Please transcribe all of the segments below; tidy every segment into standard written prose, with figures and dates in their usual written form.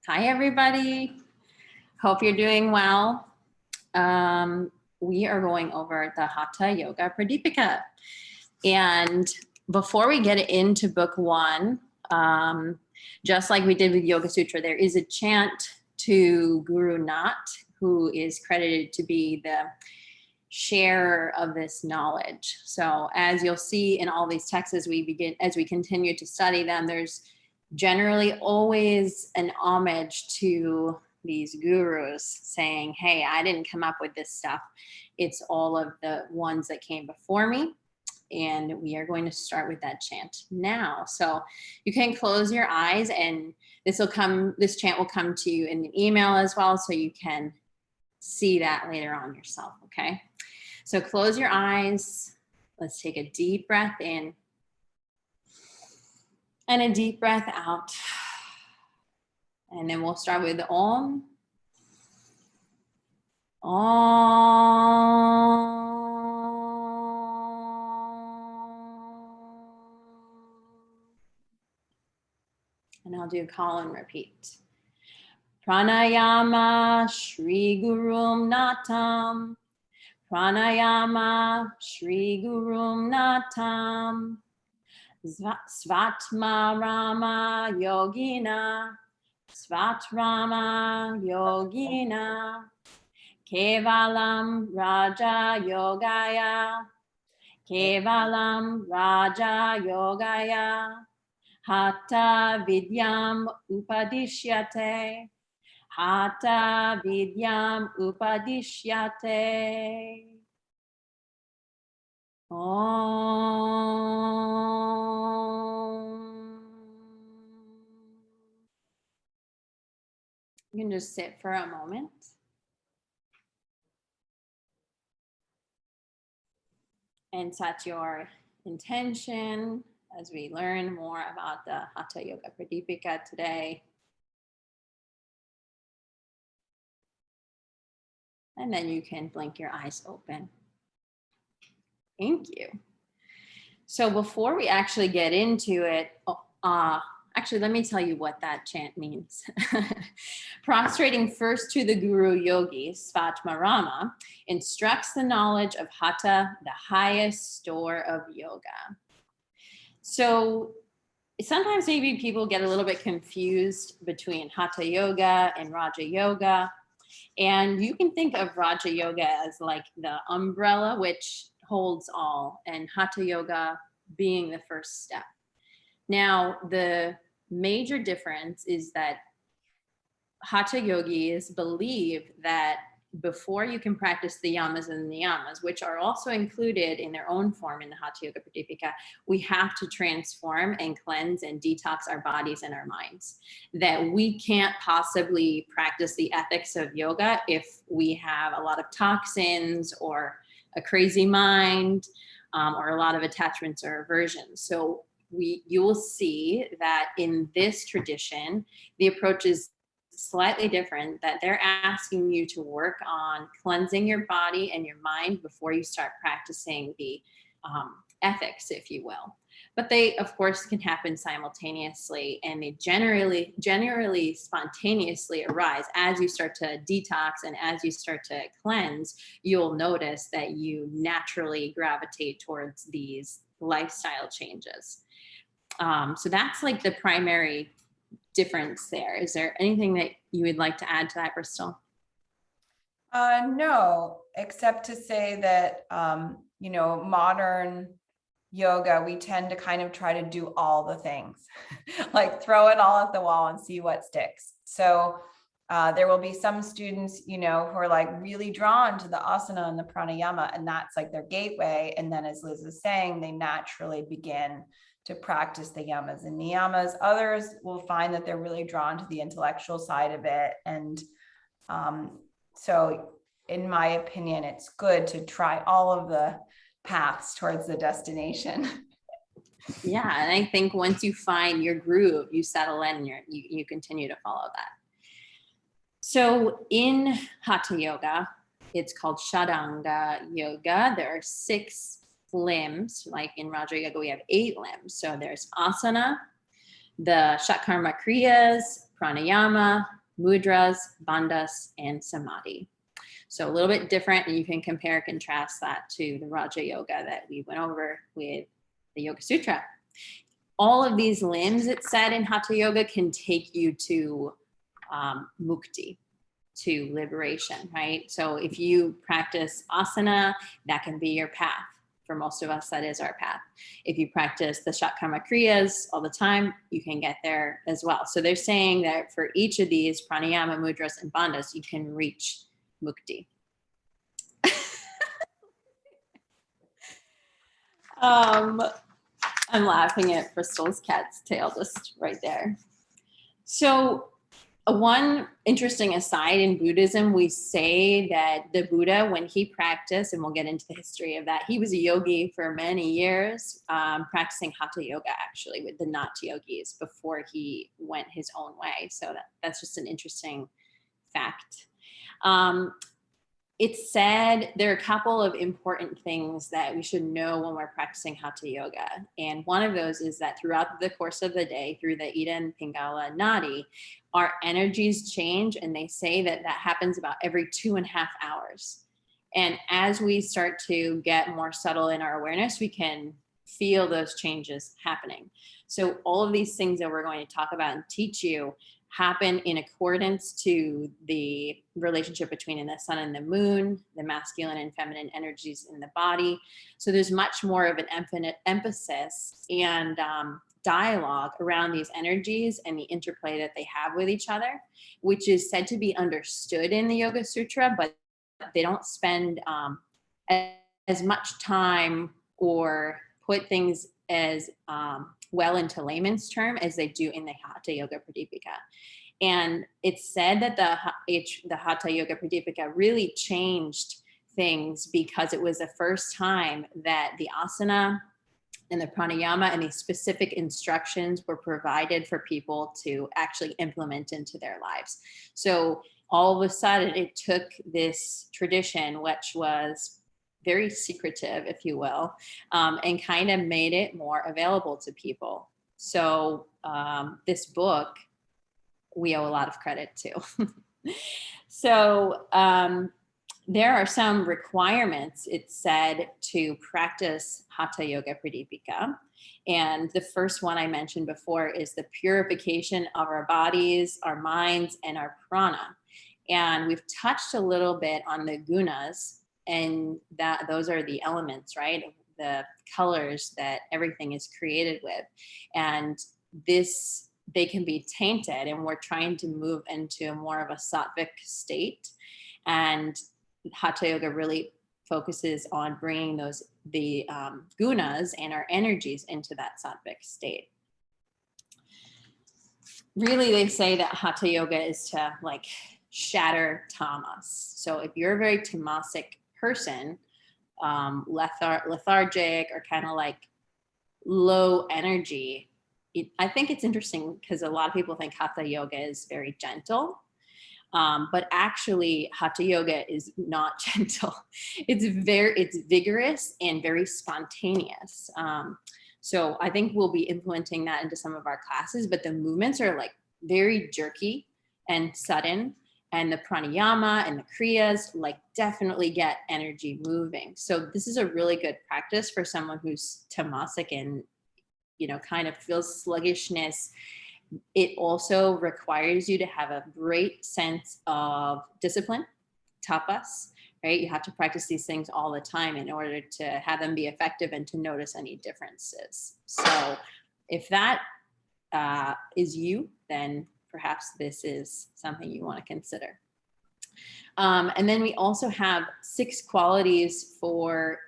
Hi, everybody. Hope you're doing well. We are going over the Hatha Yoga Pradipika. And before we get into book one, just like we did with Yoga Sutra, there is a chant to Guru Nat, who is credited to be the sharer of this knowledge. So as you'll see in all these texts as we continue to study them, there's generally always an homage to these gurus saying, hey, I didn't come up with this stuff. It's all of the ones that came before me. And we are going to start with that chant now. So you can close your eyes, and this chant will come to you in an email as well, so you can see that later on yourself, okay? So close your eyes. Let's take a deep breath in and a deep breath out. And then we'll start with Om. Om. And I'll do call and repeat. Pranayama Shri Gurum Natam. Pranayama Shri Gurum Natam. Svatma Rama Yogina. Svatrama Yogina. Kevalam Raja Yogaya. Kevalam Raja Yogaya. Hata Vidyam Upadishyate. Hata Vidyam Upadishyate. Om. You can just sit for a moment. And set your intention as we learn more about the Hatha Yoga Pradipika today. And then you can blink your eyes open. Thank you. So before we actually get into it, actually, let me tell you what that chant means. Prostrating first to the Guru Yogi, Svatma Rama, instructs the knowledge of Hatha, the highest store of yoga. So sometimes maybe people get a little bit confused between Hatha Yoga and Raja Yoga. And you can think of Raja Yoga as like the umbrella, which holds all, and Hatha Yoga being the first step. Now, the major difference is that Hatha yogis believe that before you can practice the yamas and niyamas, which are also included in their own form in the Hatha Yoga Pradipika, we have to transform and cleanse and detox our bodies and our minds. That we can't possibly practice the ethics of yoga if we have a lot of toxins or a crazy mind or a lot of attachments or aversions. So you will see that in this tradition, the approach is slightly different, that they're asking you to work on cleansing your body and your mind before you start practicing the ethics, if you will. But they, of course, can happen simultaneously, and they generally spontaneously arise as you start to detox and as you start to cleanse. You'll notice that you naturally gravitate towards these lifestyle changes. So that's like the primary difference there. Is there anything that you would like to add to that, Bristol? No, except to say that, modern yoga, we tend to kind of try to do all the things, like throw it all at the wall and see what sticks. So there will be some students, who are like really drawn to the asana and the pranayama, and that's like their gateway. And then, as Liz is saying, they naturally begin to practice the yamas and niyamas. Others will find that they're really drawn to the intellectual side of it. And so in my opinion, it's good to try all of the paths towards the destination. Yeah, and I think once you find your groove, you settle in and you continue to follow that. So in Hatha Yoga, it's called Shadanga Yoga. There are 6 limbs. Like in Raja Yoga, we have 8 limbs. So there's asana, the Shatkarma Kriyas, Pranayama, Mudras, Bundas, and Samadhi. So a little bit different, and you can compare, contrast that to the Raja Yoga that we went over with the Yoga Sutra. All of these limbs, it said in Hatha Yoga, can take you to mukti, to liberation, right? So if you practice asana, that can be your path. For most of us, that is our path. If you practice the Shatkarma Kriyas all the time, you can get there as well. So they're saying that for each of these, Pranayama, Mudras, and Bandhas, you can reach mukti. I'm laughing at Bristol's cat's tail just right there. So one interesting aside, in Buddhism, we say that the Buddha, when he practiced, and we'll get into the history of that, he was a yogi for many years, practicing Hatha Yoga, actually, with the Nat yogis before he went his own way. So that's just an interesting fact. It said there are a couple of important things that we should know when we're practicing Hatha Yoga. And one of those is that throughout the course of the day, through the Ida and Pingala Nadi, our energies change. And they say that that happens about every 2.5 hours. And as we start to get more subtle in our awareness, we can feel those changes happening. So all of these things that we're going to talk about and teach you happen in accordance to the relationship between the sun and the moon, the masculine and feminine energies in the body. So there's much more of an emphasis and dialogue around these energies and the interplay that they have with each other, which is said to be understood in the Yoga Sutra, but they don't spend as much time or put things as well into layman's term as they do in the Hatha Yoga Pradipika. And it's said that the Hatha Yoga Pradipika really changed things because it was the first time that the asana and the pranayama and these specific instructions were provided for people to actually implement into their lives. So all of a sudden it took this tradition, which was very secretive, if you will, and kind of made it more available to people. So this book, we owe a lot of credit to. So there are some requirements, it said, to practice Hatha Yoga Pradipika. And the first one I mentioned before is the purification of our bodies, our minds, and our prana. And we've touched a little bit on the gunas, and that those are the elements, right? The colors that everything is created with. And they can be tainted, and we're trying to move into more of a sattvic state. And Hatha Yoga really focuses on bringing the gunas and our energies into that sattvic state. Really, they say that Hatha Yoga is to like shatter tamas. So if you're a very tamasic person, lethargic or kind of like low energy, I think it's interesting because a lot of people think Hatha Yoga is very gentle, but actually Hatha Yoga is not gentle. It's vigorous and very spontaneous. So I think we'll be implementing that into some of our classes, but the movements are like very jerky and sudden. And the pranayama and the kriyas like definitely get energy moving. So this is a really good practice for someone who's tamasic and, kind of feels sluggishness. It also requires you to have a great sense of discipline, tapas, right? You have to practice these things all the time in order to have them be effective and to notice any differences. So if that is you, then perhaps this is something you want to consider. And then we also have 6 qualities for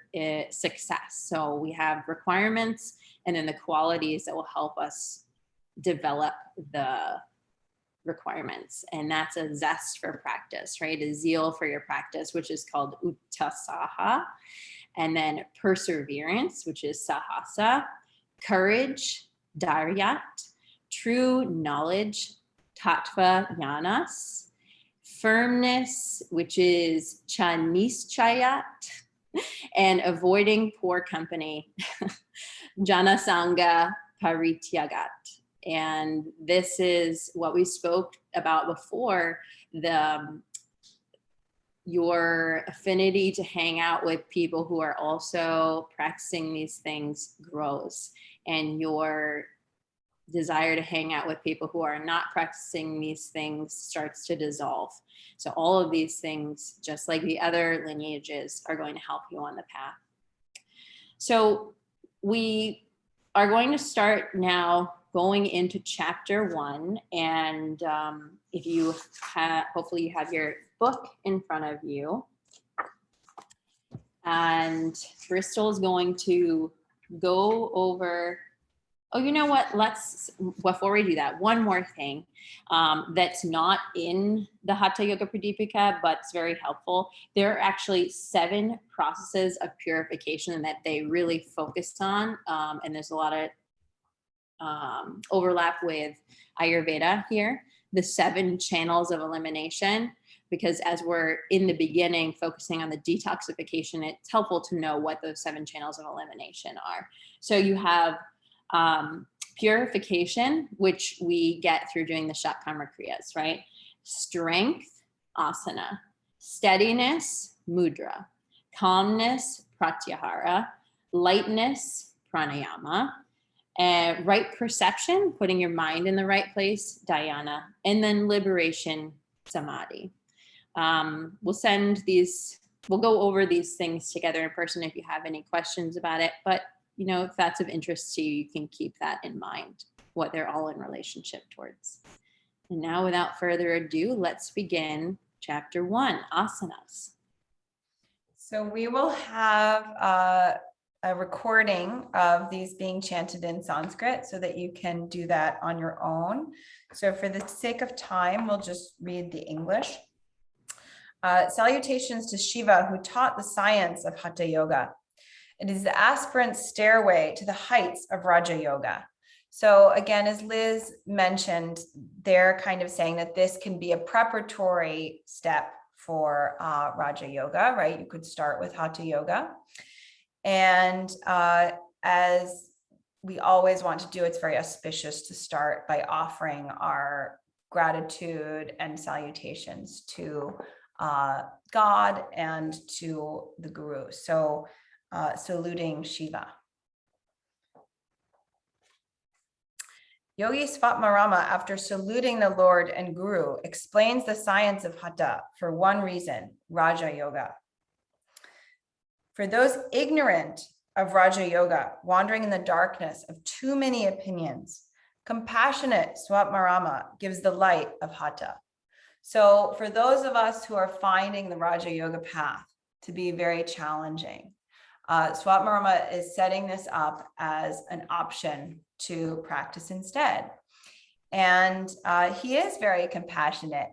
success. So we have requirements and then the qualities that will help us develop the requirements. And that's a zest for practice, right? A zeal for your practice, which is called uttasaha. And then perseverance, which is sahasa. Courage, dharyat. True knowledge, tattva jnanas. Firmness, which is chanischayat, and avoiding poor company, Jana Sangha Parityagat. And this is what we spoke about before, your affinity to hang out with people who are also practicing these things grows, and your desire to hang out with people who are not practicing these things starts to dissolve. So all of these things, just like the other lineages, are going to help you on the path. So we are going to start now going into chapter 1. And if you have, hopefully you have your book in front of you. And Bristol is going to go over, oh, you know what? Let's, before we do that, one more thing that's not in the Hatha Yoga Pradipika, but it's very helpful. There are actually 7 processes of purification that they really focused on. And there's a lot of overlap with Ayurveda here, the 7 channels of elimination, because as we're in the beginning focusing on the detoxification, it's helpful to know what those 7 channels of elimination are. So you have purification, which we get through doing the Shatkarma Kriyas, right? Strength, asana. Steadiness, mudra. Calmness, pratyahara. Lightness, pranayama. And right perception, putting your mind in the right place, dhyana. And then liberation, samadhi. We'll go over these things together in person if you have any questions about it. But you know, if that's of interest to you, you can keep that in mind, what they're all in relationship towards. And now, without further ado, let's begin chapter 1, asanas. So we will have a recording of these being chanted in Sanskrit so that you can do that on your own. So for the sake of time, we'll just read the English. Salutations to Shiva, who taught the science of Hatha Yoga. It is the aspirant's stairway to the heights of Raja Yoga. So again, as Liz mentioned, they're kind of saying that this can be a preparatory step for Raja Yoga, right? You could start with Hatha Yoga. And as we always want to do, it's very auspicious to start by offering our gratitude and salutations to God and to the Guru. So saluting Shiva. Yogi Svatmarama, after saluting the Lord and Guru, explains the science of Hatha for one reason, Raja Yoga. For those ignorant of Raja Yoga, wandering in the darkness of too many opinions, compassionate Svatmarama gives the light of Hatha. So for those of us who are finding the Raja Yoga path to be very challenging, Svatmarama is setting this up as an option to practice instead. And he is very compassionate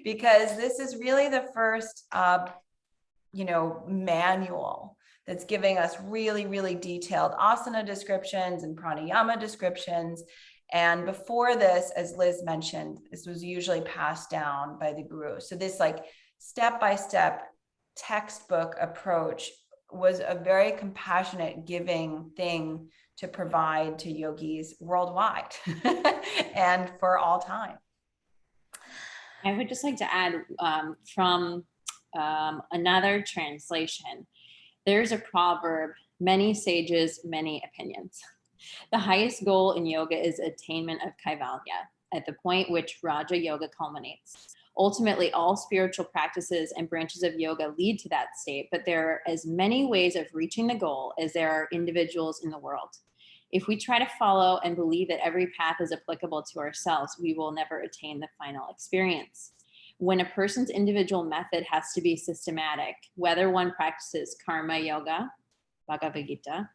because this is really the first, manual that's giving us really, really detailed asana descriptions and pranayama descriptions. And before this, as Liz mentioned, this was usually passed down by the Guru. So this like step-by-step textbook approach was a very compassionate, giving thing to provide to yogis worldwide and for all time. I would just like to add from another translation, there's a proverb, many sages, many opinions. The highest goal in yoga is attainment of kaivalya, at the point which Raja Yoga culminates. Ultimately, all spiritual practices and branches of yoga lead to that state, but there are as many ways of reaching the goal as there are individuals in the world. If we try to follow and believe that every path is applicable to ourselves, we will never attain the final experience. When a person's individual method has to be systematic, whether one practices karma yoga, Bhagavad Gita,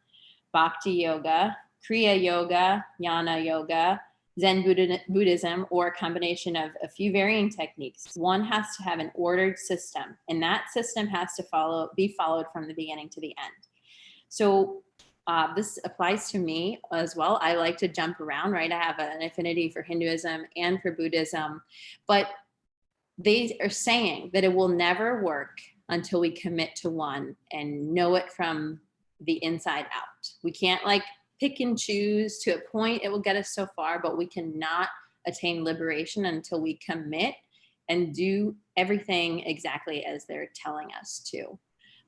bhakti yoga, kriya yoga, jnana yoga, Zen Buddhism, or a combination of a few varying techniques, one has to have an ordered system, and that system has to be followed from the beginning to the end. So this applies to me as well. I like to jump around, right? I have an affinity for Hinduism and for Buddhism, but they are saying that it will never work until we commit to one and know it from the inside out. We can't like pick and choose. To a point, it will get us so far, but we cannot attain liberation until we commit and do everything exactly as they're telling us to.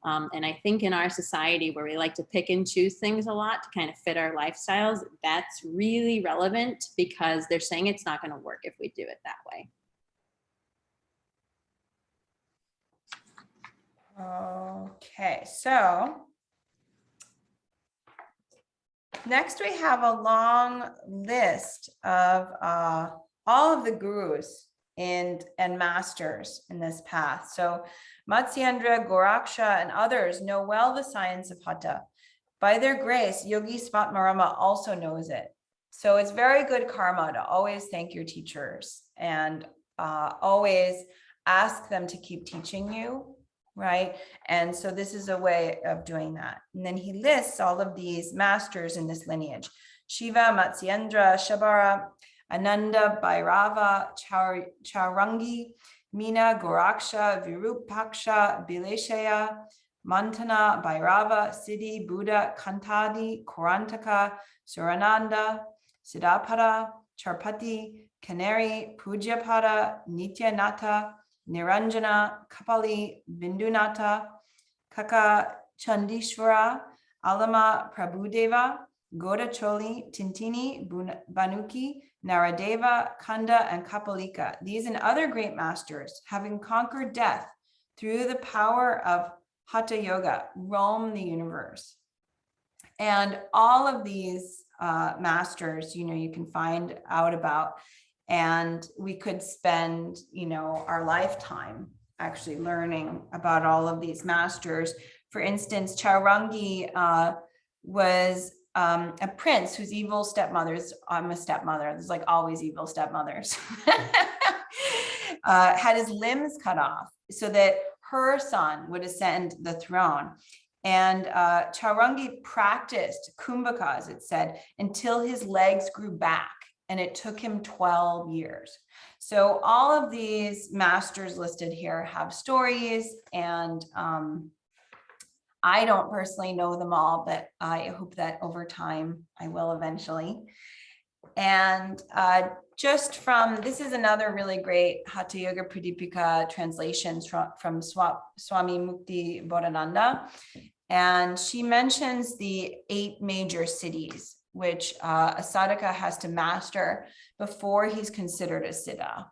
And I think in our society where we like to pick and choose things a lot to kind of fit our lifestyles, that's really relevant because they're saying it's not going to work if we do it that way. Okay, so next we have a long list of all of the gurus and masters in this path. So Matsyandra, Goraksha, and others know well the science of Hatha. By their grace, Yogi Svatmarama also knows it. So it's very good karma to always thank your teachers and always ask them to keep teaching you, right? And so this is a way of doing that. And then he lists all of these masters in this lineage: Shiva, Matsyandra, Shabara, Ananda, Bhairava, Chaurangi, Meena, Goraksha, Virupaksha, Bileshaya, Mantana, Bhairava, Siddhi, Buddha, Kantadi, Korantaka, Surananda, Siddhapara, Charpati, Canary, Pujapada, Nityanatha, Niranjana, Kapali, Bindunata, Kaka Chandishvara, Alama Prabhudeva, Godacholi, Tintini, Banuki, Naradeva, Kanda, and Kapalika. These and other great masters, having conquered death through the power of Hatha Yoga, roam the universe. And all of these masters, you can find out about, and we could spend, our lifetime actually learning about all of these masters. For instance, Chaurangi was a prince whose evil stepmothers, I'm a stepmother, there's like always evil stepmothers, had his limbs cut off so that her son would ascend the throne. And Chaurangi practiced kumbhaka, as it said, until his legs grew back, and it took him 12 years. So all of these masters listed here have stories, and I don't personally know them all, but I hope that over time I will eventually. And this is another really great Hatha Yoga Pradipika translation from Swami Mukti Bodhananda. And she mentions the 8 major siddhis, which a sadhaka has to master before he's considered a siddha.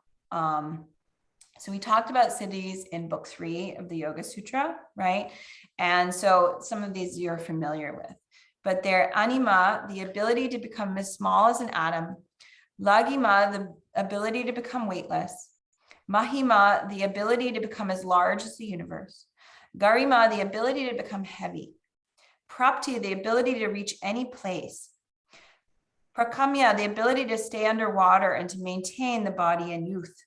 So we talked about siddhis in book 3 of the Yoga Sutra, right? And so some of these you're familiar with, but they're anima, the ability to become as small as an atom; laghima, the ability to become weightless; mahima, the ability to become as large as the universe; garima, the ability to become heavy; prapti, the ability to reach any place; prakamya, the ability to stay underwater and to maintain the body in youth;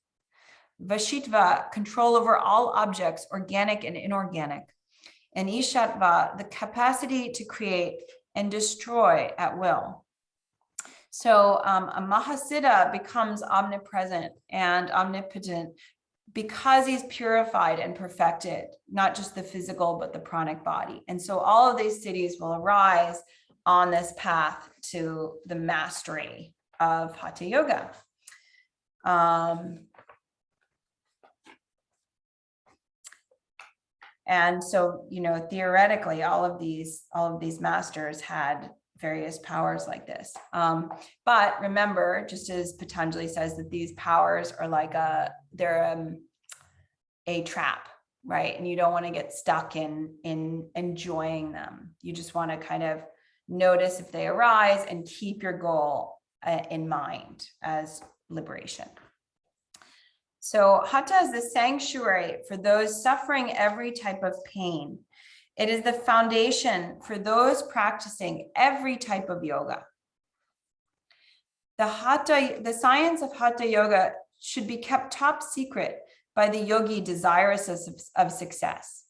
vashitva, control over all objects, organic and inorganic; and ishatva, the capacity to create and destroy at will. So a mahasiddha becomes omnipresent and omnipotent because he's purified and perfected, not just the physical, but the pranic body. And so all of these siddhis will arise on this path to the mastery of Hatha Yoga. And so, theoretically, all of these masters had various powers like this. But remember, just as Patanjali says, that these powers are like they're a trap, right? And you don't want to get stuck in enjoying them. You just want to kind of notice if they arise and keep your goal in mind as liberation. So Hatha is the sanctuary for those suffering every type of pain. It is the foundation for those practicing every type of yoga. The science of Hatha Yoga should be kept top secret by the yogi desirous of success.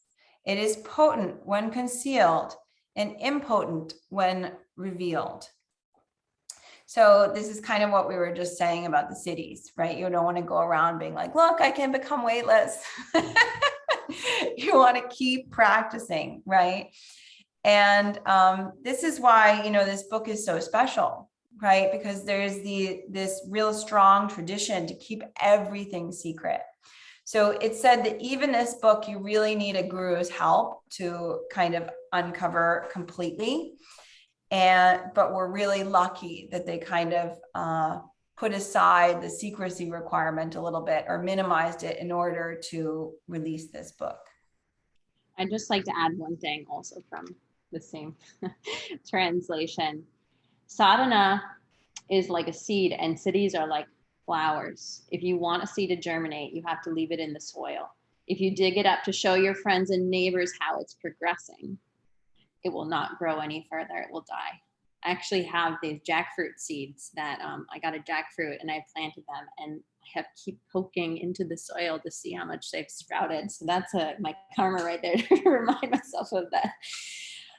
It is potent when concealed and impotent when revealed. So this is kind of what we were just saying about the siddhis, right? You don't want to go around being like, look, I can become weightless. You want to keep practicing, right? And this is why, this book is so special, right? Because there's this real strong tradition to keep everything secret. So it said that even this book, you really need a guru's help to kind of uncover completely. But we're really lucky that they kind of put aside the secrecy requirement a little bit, or minimized it in order to release this book. I'd just like to add one thing also from the same translation. Sadhana is like a seed, and siddhis are like flowers. If you want a seed to germinate, you have to leave it in the soil. If you dig it up to show your friends and neighbors how it's progressing, it will not grow any further. It will die. I actually have these jackfruit seeds that I got a jackfruit and I planted them, and I have keep poking into the soil to see how much they've sprouted. So that's my karma right there to remind myself of that.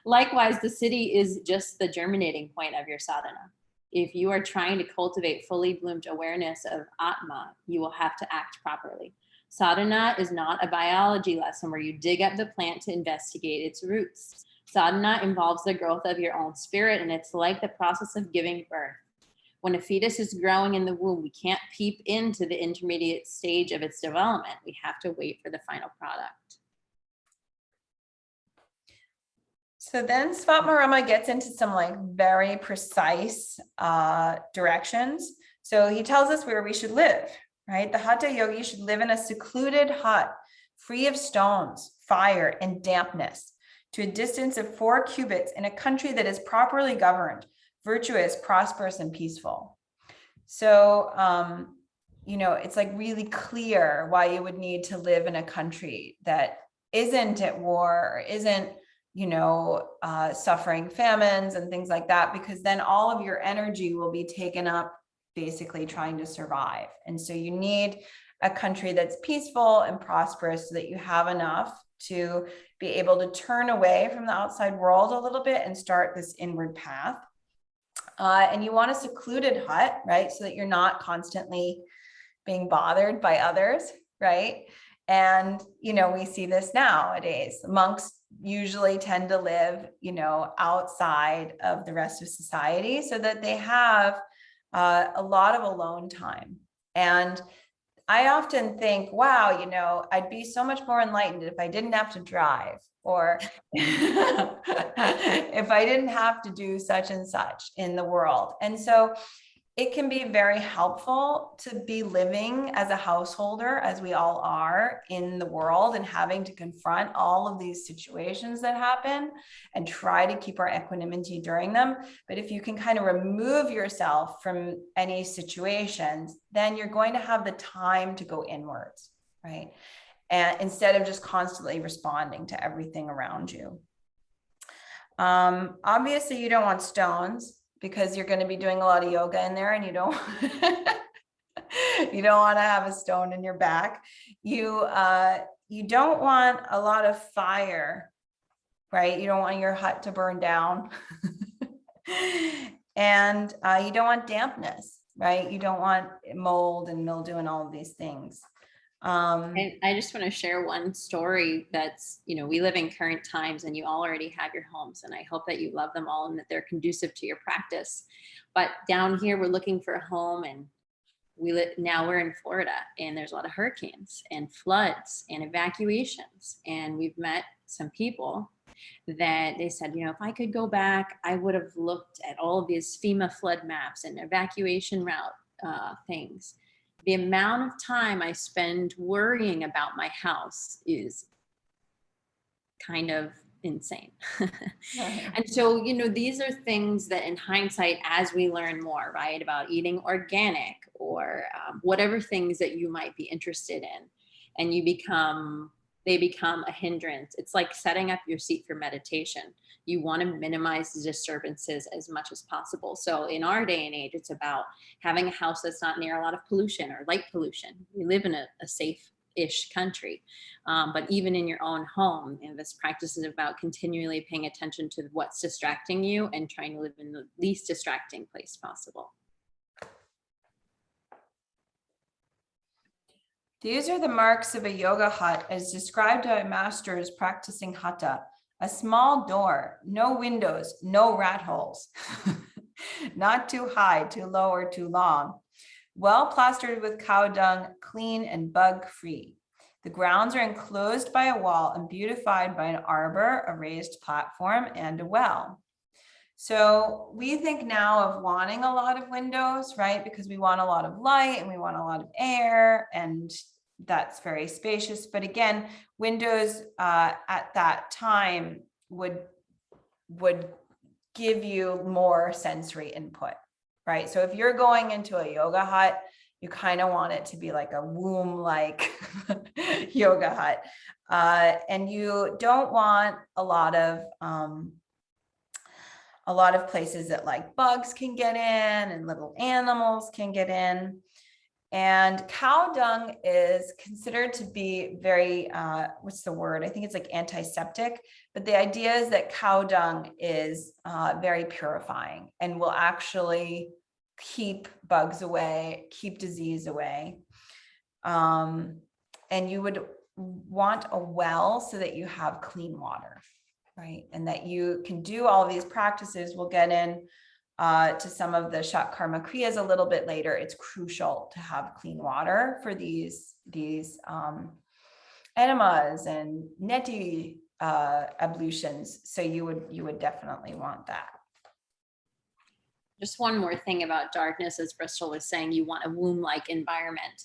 Likewise, the siddhi is just the germinating point of your sadhana. If you are trying to cultivate fully bloomed awareness of Atma, you will have to act properly. Sadhana is not a biology lesson where you dig up the plant to investigate its roots. Sadhana involves the growth of your own spirit, and it's like the process of giving birth. When a fetus is growing in the womb, we can't peep into the intermediate stage of its development. We have to wait for the final product. So then Svatmarama gets into some very precise directions. So he tells us where we should live, right? The Hatha yogi should live in a secluded hut, free of stones, fire, and dampness, to a distance of 4 cubits in a country that is properly governed, virtuous, prosperous, and peaceful. So, it's really clear why you would need to live in a country that isn't at war, or isn't, suffering famines and things like that, because then all of your energy will be taken up basically trying to survive. And so you need a country that's peaceful and prosperous so that you have enough to be able to turn away from the outside world a little bit and start this inward path. And you want a secluded hut, right? So that you're not constantly being bothered by others, right? And, we see this nowadays. Monks usually tend to live, outside of the rest of society so that they have a lot of alone time. And I often think, wow, I'd be so much more enlightened if I didn't have to drive, or if I didn't have to do such and such in the world. And so it can be very helpful to be living as a householder, as we all are in the world, and having to confront all of these situations that happen and try to keep our equanimity during them. But if you can kind of remove yourself from any situations, then you're going to have the time to go inwards, right? And instead of just constantly responding to everything around you. Obviously, you don't want stones, because you're going to be doing a lot of yoga in there, and you don't want to have a stone in your back. You don't want a lot of fire, right? You don't want your hut to burn down. And you don't want dampness, right? You don't want mold and mildew and all of these things. And I just want to share one story that's, we live in current times, and you all already have your homes, and I hope that you love them all and that they're conducive to your practice. But down here, we're looking for a home, and now we're in Florida, and there's a lot of hurricanes and floods and evacuations. And we've met some people that they said, if I could go back, I would have looked at all of these FEMA flood maps and evacuation route things. The amount of time I spend worrying about my house is kind of insane. And so, these are things that in hindsight, as we learn more, right, about eating organic or whatever things that you might be interested in, and they become a hindrance. It's like setting up your seat for meditation. You want to minimize the disturbances as much as possible. So in our day and age, it's about having a house that's not near a lot of pollution or light pollution. We live in a safe-ish country. But even in your own home, this practice is about continually paying attention to what's distracting you and trying to live in the least distracting place possible. These are the marks of a yoga hut as described by masters practicing Hatha. A small door, no windows, no rat holes. Not too high, too low, or too long. Well plastered with cow dung, clean and bug-free. The grounds are enclosed by a wall and beautified by an arbor, a raised platform, and a well. So we think now of wanting a lot of windows, right? Because we want a lot of light and we want a lot of air, and that's very spacious. But again, windows at that time would give you more sensory input, right? So if you're going into a yoga hut, you kind of want it to be like a womb-like yoga hut. And you don't want a lot of places that like bugs can get in and little animals can get in. And cow dung is considered to be very, what's the word? I think it's like antiseptic, but the idea is that cow dung is very purifying and will actually keep bugs away, keep disease away. And you would want a well so that you have clean water, right? And that you can do all these practices. We'll get in to some of the Shat Karma Kriyas a little bit later. It's crucial to have clean water for these enemas and neti ablutions. So you would definitely want that. Just one more thing about darkness, as Bristol was saying, you want a womb-like environment.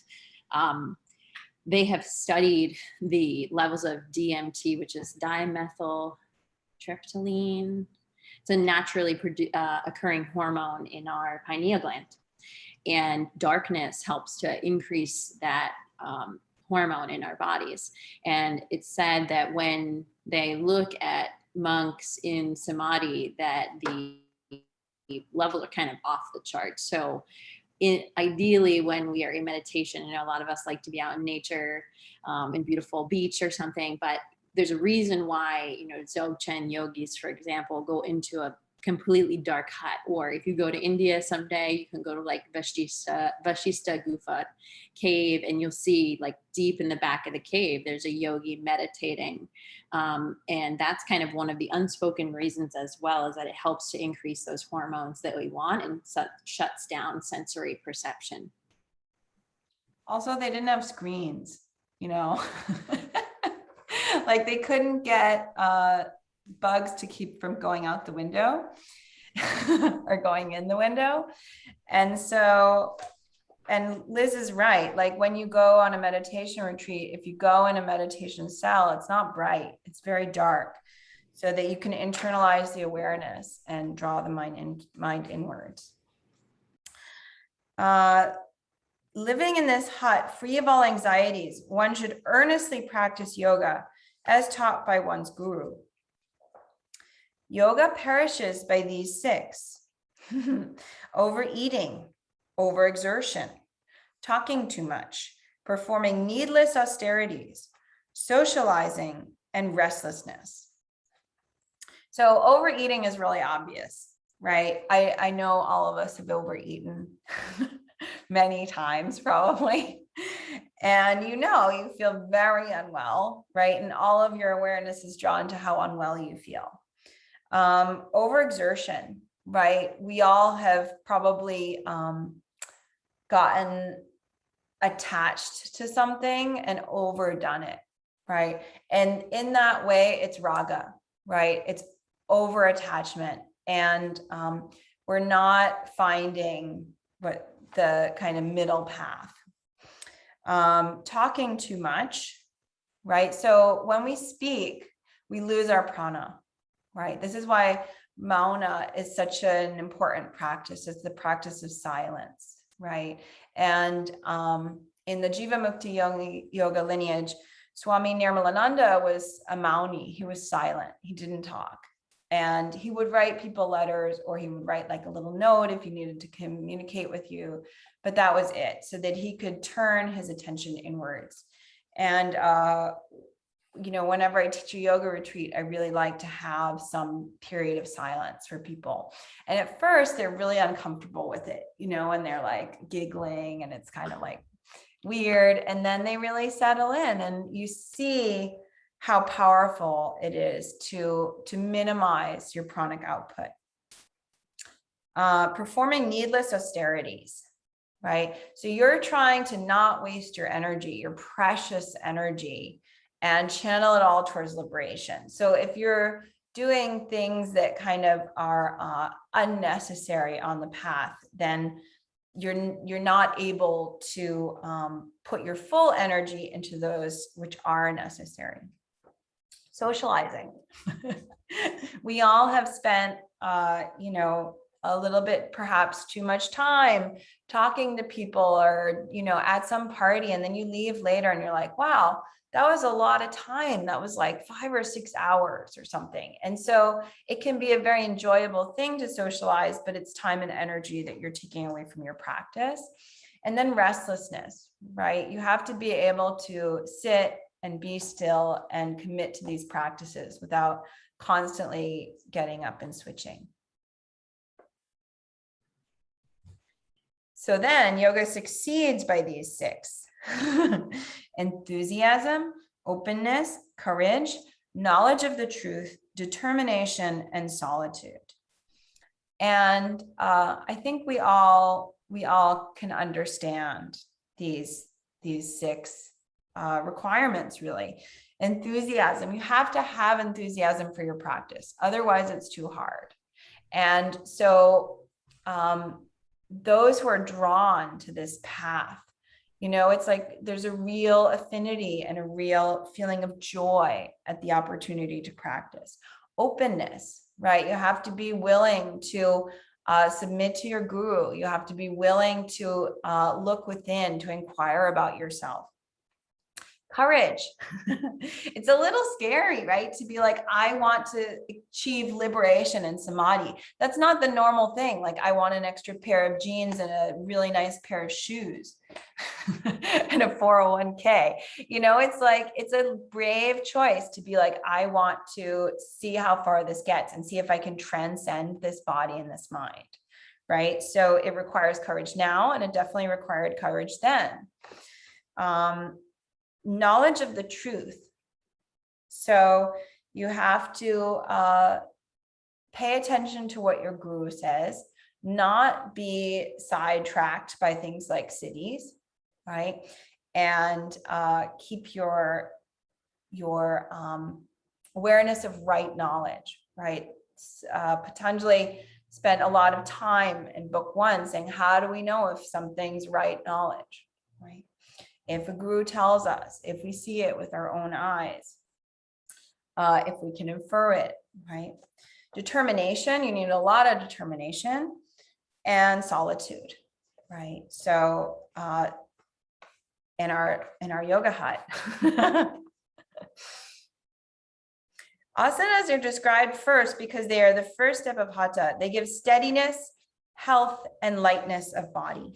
They have studied the levels of DMT, which is dimethyltryptamine. It's a naturally occurring hormone in our pineal gland. And darkness helps to increase that hormone in our bodies. And it's said that when they look at monks in samadhi, that the levels are kind of off the charts. So ideally, when we are in meditation, a lot of us like to be out in nature, in beautiful beach or something, but there's a reason why, Dzogchen yogis, for example, go into a completely dark hut. Or if you go to India someday, you can go to like Vashista Gufa cave, and you'll see like deep in the back of the cave, there's a yogi meditating. And that's kind of one of the unspoken reasons as well, is that it helps to increase those hormones that we want and shuts down sensory perception. Also, they didn't have screens, like they couldn't get bugs to keep from going out the window or going in the window. And so, and Liz is right. Like when you go on a meditation retreat, if you go in a meditation cell, it's not bright, it's very dark, so that you can internalize the awareness and draw the mind inwards. Living in this hut, free of all anxieties, one should earnestly practice yoga as taught by one's guru. Yoga perishes by these 6: overeating, overexertion, talking too much, performing needless austerities, socializing, and restlessness. So overeating is really obvious, right? I know all of us have overeaten many times probably. And you feel very unwell, right? And all of your awareness is drawn to how unwell you feel. Overexertion, right? We all have probably gotten attached to something and overdone it, right? And in that way, it's raga, right? It's over attachment. And we're not finding what the kind of middle path. Talking too much, right? So when we speak, we lose our prana, right? This is why mauna is such an important practice. It's the practice of silence, right? And in the Jiva Mukti yoga lineage, Swami Nirmalananda was a mauni. He was silent. He didn't talk. And he would write people letters, or he would write like a little note if he needed to communicate with you. But that was it, so that he could turn his attention inwards. And, whenever I teach a yoga retreat, I really like to have some period of silence for people. And at first, they're really uncomfortable with it, and they're like giggling, and it's kind of like, weird, and then they really settle in, and you see how powerful it is to minimize your pranic output. Performing needless austerities, right? So you're trying to not waste your energy, your precious energy, and channel it all towards liberation. So if you're doing things that kind of are unnecessary on the path, then you're not able to put your full energy into those which are necessary. Socializing. We all have spent, a little bit, perhaps too much time talking to people, or, at some party, and then you leave later and you're like, wow, that was a lot of time. That was like 5 or 6 hours or something. And so it can be a very enjoyable thing to socialize, but it's time and energy that you're taking away from your practice. And then restlessness, right? You have to be able to sit and be still and commit to these practices without constantly getting up and switching. So then yoga succeeds by these 6. Enthusiasm, openness, courage, knowledge of the truth, determination, and solitude. And I think we all can understand these 6 requirements, really. Enthusiasm, you have to have enthusiasm for your practice, otherwise it's too hard. And so those who are drawn to this path, it's like there's a real affinity and a real feeling of joy at the opportunity to practice. Openness, right? You have to be willing to submit to your guru. You have to be willing to look within, to inquire about yourself. Courage. It's a little scary, right? To be like, I want to achieve liberation and samadhi. That's not the normal thing. Like, I want an extra pair of jeans and a really nice pair of shoes and a 401k. It's like, it's a brave choice to be like, I want to see how far this gets and see if I can transcend this body and this mind, right? So it requires courage now, and it definitely required courage then. Knowledge of the truth. So you have to pay attention to what your guru says, not be sidetracked by things like cities, right? And keep your awareness of right knowledge, right? Patanjali spent a lot of time in book 1 saying, how do we know if something's right knowledge, right? If a guru tells us, if we see it with our own eyes, if we can infer it, right? Determination, you need a lot of determination, and solitude, right? So in our yoga hut. Asanas are described first because they are the first step of Hatha. They give steadiness, health, and lightness of body.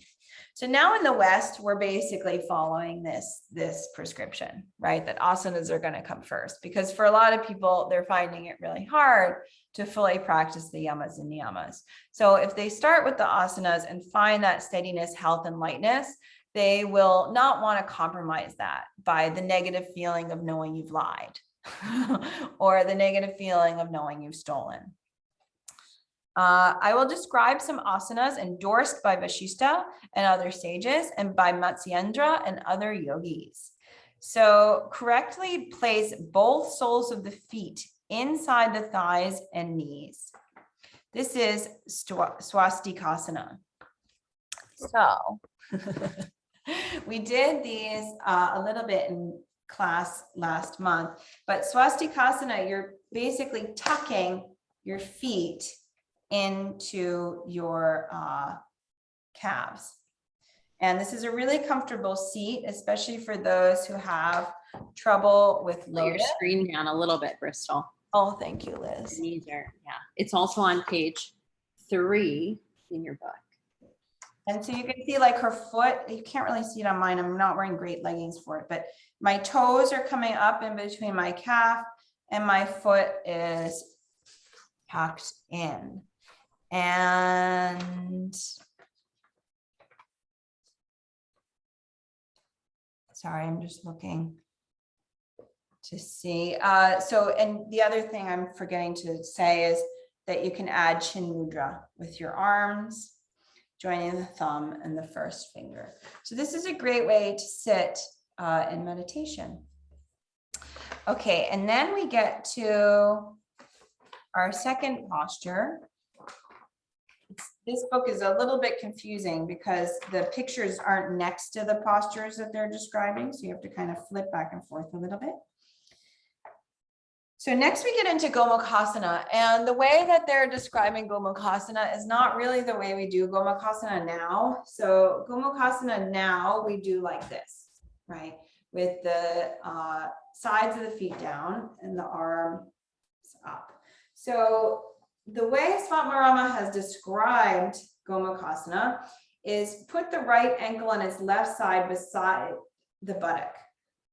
So now in the West, we're basically following this prescription, right? That asanas are going to come first, because for a lot of people, they're finding it really hard to fully practice the yamas and niyamas. So if they start with the asanas and find that steadiness, health, and lightness, they will not want to compromise that by the negative feeling of knowing you've lied or the negative feeling of knowing you've stolen. I will describe some asanas endorsed by Vasishtha and other sages, and by Matsyandra and other yogis. So correctly place both soles of the feet inside the thighs and knees. This is Swastikasana. So we did these a little bit in class last month, but Swastikasana, you're basically tucking your feet into your calves. And this is a really comfortable seat, especially for those who have trouble with Put your lotus. screen down a little bit, Bristol. Oh, thank you, Liz. The knees are, yeah. It's also on page 3 in your book. And so you can see like her foot, you can't really see it on mine. I'm not wearing great leggings for it, but my toes are coming up in between my calf and my foot is tucked in. And sorry, I'm just looking to see. So, and the other thing I'm forgetting to say is that you can add chin mudra with your arms, joining the thumb and the first finger. So this is a great way to sit in meditation. Okay, and then we get to our second posture. This book is a little bit confusing because the pictures aren't next to the postures that they're describing. So you have to kind of flip back and forth a little bit. So next we get into Gomukhasana, and the way that they're describing Gomukhasana is not really the way we do Gomukhasana now. So Gomukhasana now we do like this, right? With the sides of the feet down and the arms up. So the way Padmasanam has described Gomukhasana is put the right ankle on its left side beside the buttock.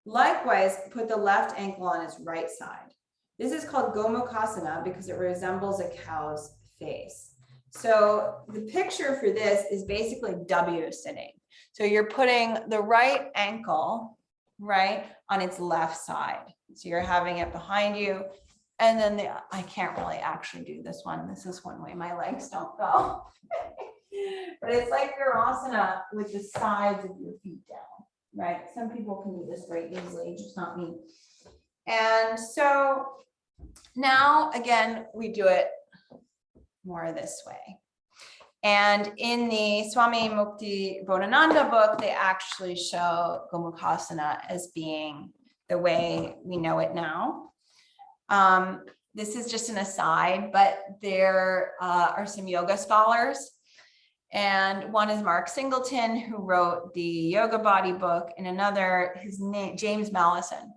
Likewise, put the left ankle on its right side. This is called Gomukhasana because it resembles a cow's face. So the picture for this is basically W sitting. So you're putting the right ankle, right, on its left side. So you're having it behind you. And then I can't really actually do this one. This is one way my legs don't go. But it's like Virasana with the sides of your feet down, right? Some people can do this very easily, just not me. And so now, again, we do it more this way. And in the Swami Mukti Bodhananda book, they actually show Gomukhasana as being the way we know it now. This is just an aside, but there are some yoga scholars. And one is Mark Singleton, who wrote the Yoga Body book, and another, his name, James Mallison.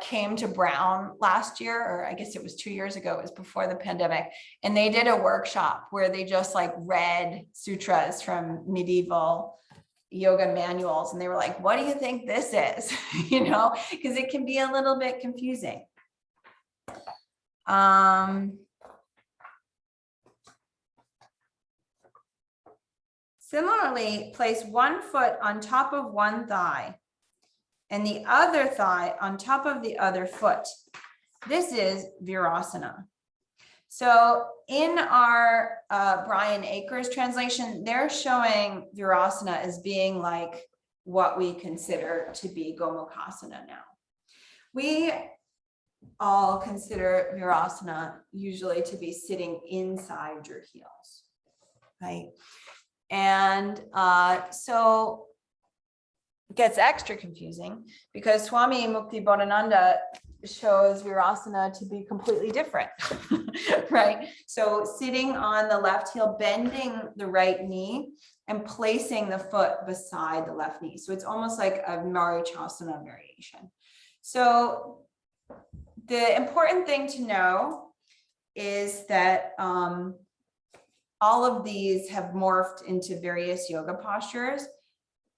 Came to Brown last year, or I guess it was 2 years ago, it was before the pandemic. And they did a workshop where they just like read sutras from medieval yoga manuals. And they were like, what do you think this is? You know, because it can be a little bit confusing. Similarly, place one foot on top of one thigh and the other thigh on top of the other foot. This is Virasana. So in our Brian Akers translation, they're showing Virasana as being like what we consider to be Gomukhasana now. We all consider Virasana usually to be sitting inside your heels, right? And so it gets extra confusing because Swami Mukti Bodhananda shows Virasana to be completely different, right? So sitting on the left heel, bending the right knee and placing the foot beside the left knee. So it's almost like a Mayurasana variation. So the important thing to know is that all of these have morphed into various yoga postures,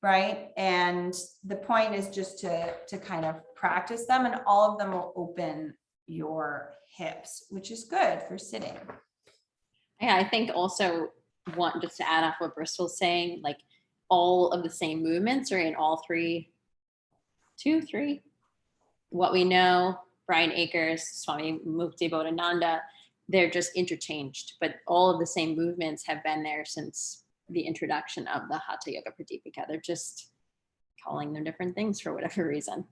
right? And the point is just to kind of practice them, and all of them will open your hips, which is good for sitting. Yeah, I think also just to add off what Bristol's saying, like all of the same movements are in all three. What we know, Brian Akers, Swami Mukti Bodhananda, they're just interchanged, but all of the same movements have been there since the introduction of the Hatha Yoga Pradipika. They're just calling them different things for whatever reason.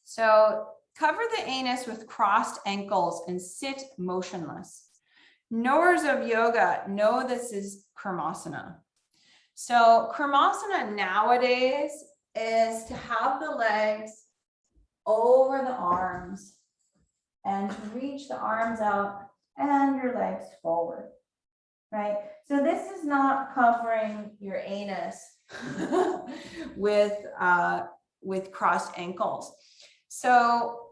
So cover the anus with crossed ankles and sit motionless. Knowers of yoga know this is Karmasana. So Karmasana nowadays is to have the legs over the arms and to reach the arms out and your legs forward, right? So this is not covering your anus with crossed ankles. So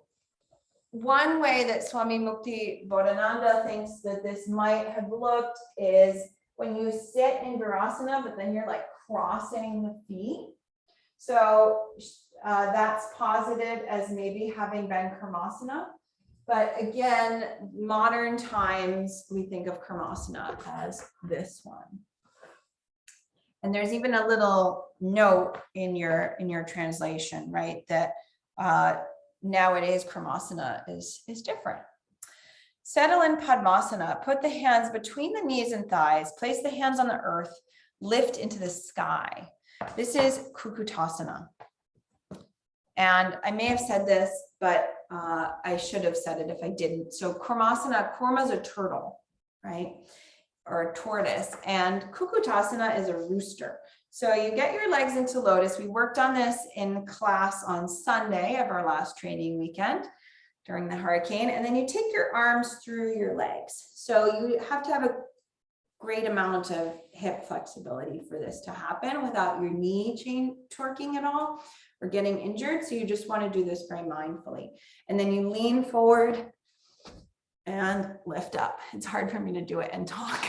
one way that Swami Mukti Bodhananda thinks that this might have looked is when you sit in Virasana, but then you're like crossing the feet. So that's posited as maybe having been Karmasana. But again, modern times, we think of Karmasana as this one. And there's even a little note in your translation, right? That nowadays Karmasana is different. Settle in Padmasana. Put the hands between the knees and thighs. Place the hands on the earth. Lift into the sky. This is Kukutasana. And I may have said this, but I should have said it if I didn't. So Karmasana, Kurma is a turtle, right? Or a tortoise. And Kukutasana is a rooster. So you get your legs into lotus. We worked on this in class on Sunday of our last training weekend during the hurricane. And then you take your arms through your legs. So you have to have a great amount of hip flexibility for this to happen without your knee chain torquing at all or getting injured. So you just want to do this very mindfully. And then you lean forward and lift up. It's hard for me to do it and talk,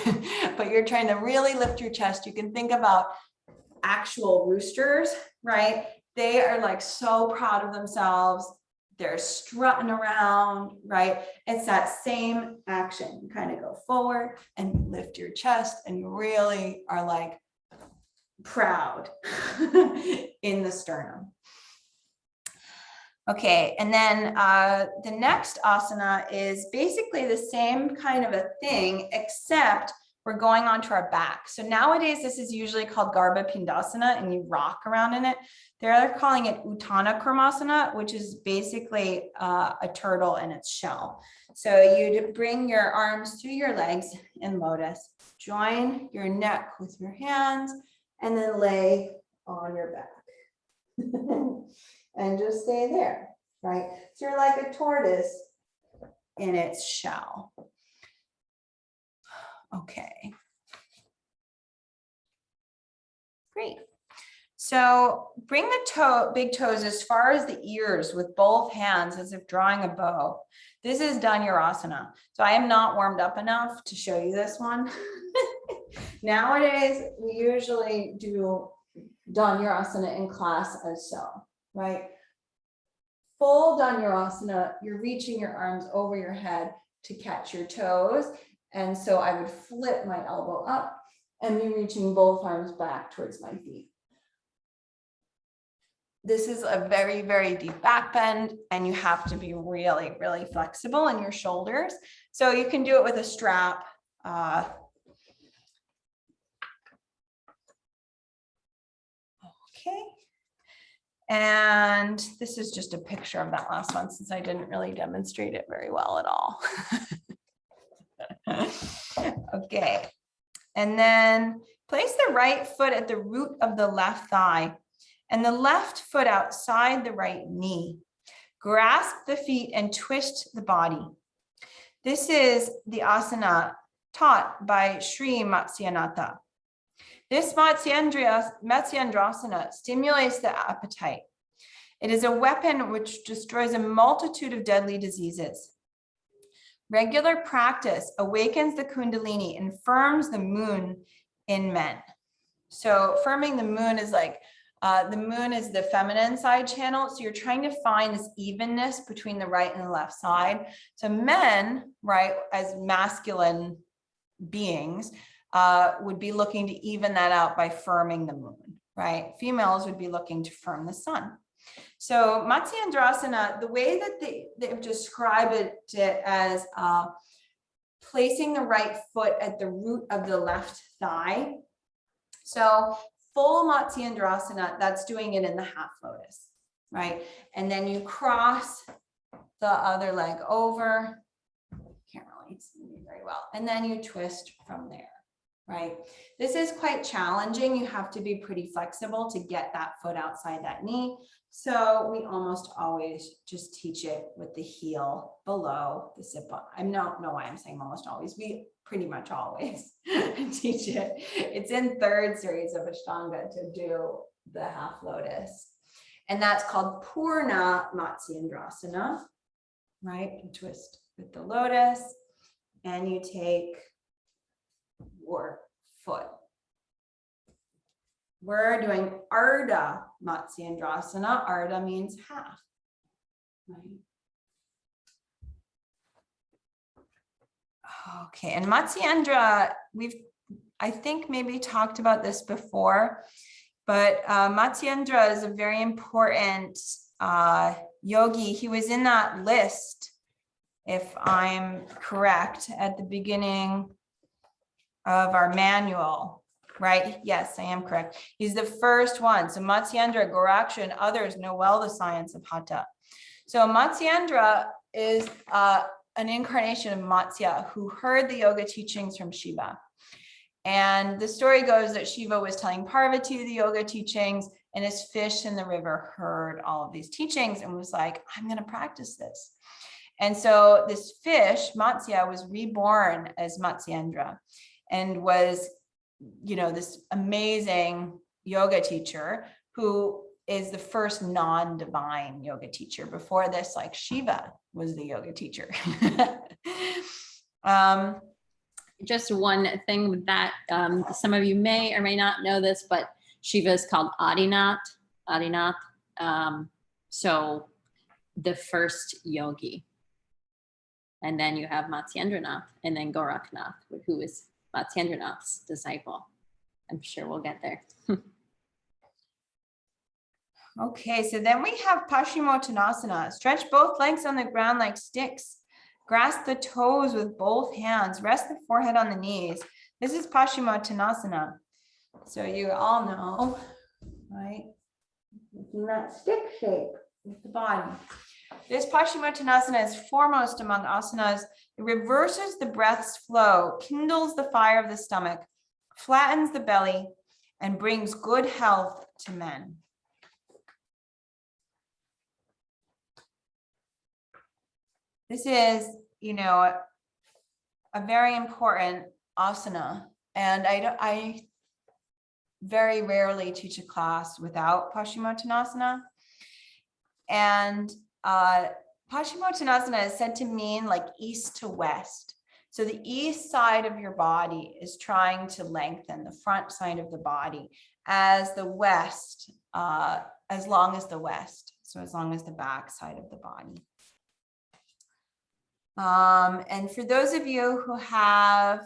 but you're trying to really lift your chest. You can think about actual roosters, right? They are like so proud of themselves. They're strutting around, right? It's that same action. You kind of go forward and lift your chest, and you really are like proud in the sternum. Okay, and then the next asana is basically the same kind of a thing, except we're going onto our back. So nowadays, this is usually called Garbha Pindasana, and you rock around in it. They're calling it Uttana Kormasana, which is basically a turtle in its shell. So you bring your arms through your legs in lotus, join your neck with your hands, and then lay on your back. And just stay there, right? So you're like a tortoise in its shell. Okay. Great. So bring the big toes as far as the ears with both hands as if drawing a bow. This is Danyarasana. So I am not warmed up enough to show you this one. Nowadays, we usually do Danyarasana in class as so, right? Full Danyarasana, you're reaching your arms over your head to catch your toes. And so I would flip my elbow up and be reaching both arms back towards my feet. This is a very, very deep back bend, and you have to be really, really flexible in your shoulders. So you can do it with a strap. Okay. And this is just a picture of that last one, since I didn't really demonstrate it very well at all. Okay. And then place the right foot at the root of the left thigh and the left foot outside the right knee. Grasp the feet and twist the body. This is the asana taught by Sri Matsyandra. This Metsyandrasana stimulates the appetite. It is a weapon which destroys a multitude of deadly diseases. Regular practice awakens the Kundalini and firms the moon in men. So firming the moon is like, the moon is the feminine side channel. So you're trying to find this evenness between the right and the left side. So men, right, as masculine beings, would be looking to even that out by firming the moon, right? Females would be looking to firm the sun. So Metsyandrasana, the way that they've described it as placing the right foot at the root of the left thigh. So full Metsyandrasana, that's doing it in the half lotus, right? And then you cross the other leg over. Can't really see me very well. And then you twist from there, right? This is quite challenging. You have to be pretty flexible to get that foot outside that knee. So we almost always just teach it with the heel below the sit bone. I don't know why I'm saying almost always. We pretty much always teach it. It's in third series of Ashtanga to do the half lotus. And that's called Purna Metsyandrasana, right? You twist with the lotus and you take your foot. We're doing Ardha Metsyandrasana. Ardha means half, right? Okay, and Matsyandra, we've I think maybe talked about this before, but Matsyandra is a very important yogi. He was in that list, if I'm correct, at the beginning of our manual, right? Yes, I am correct. He's the first one. So Matsyandra, Goraksha, and others know well the science of Hatha. So Matsyandra is an incarnation of Matsya who heard the yoga teachings from Shiva. And the story goes that Shiva was telling Parvati the yoga teachings, and his fish in the river heard all of these teachings and was like, I'm going to practice this. And so this fish, Matsya, was reborn as Matsyandra and was, this amazing yoga teacher who is the first non-divine yoga teacher. Before this, like Shiva was the yoga teacher. Just one thing with that, some of you may or may not know this, but Shiva is called Adinath. So the first yogi. And then you have Matsyendranath and then Gorakhnath, who is Matsyendranath's disciple. I'm sure we'll get there. Okay, so then we have Pashimo Tanasana. Stretch both legs on the ground like sticks. Grasp the toes with both hands. Rest the forehead on the knees. This is Pashimo Tanasana. So you all know, right? Making that stick shape with the body. This Pashimo Tanasana is foremost among asanas. It reverses the breath's flow, kindles the fire of the stomach, flattens the belly, and brings good health to men. This is, a very important asana, and I very rarely teach a class without Paschimottanasana. And Paschimottanasana is said to mean like east to west. So the east side of your body is trying to lengthen the front side of the body as the west, as long as the west. So as long as the back side of the body. And for those of you who have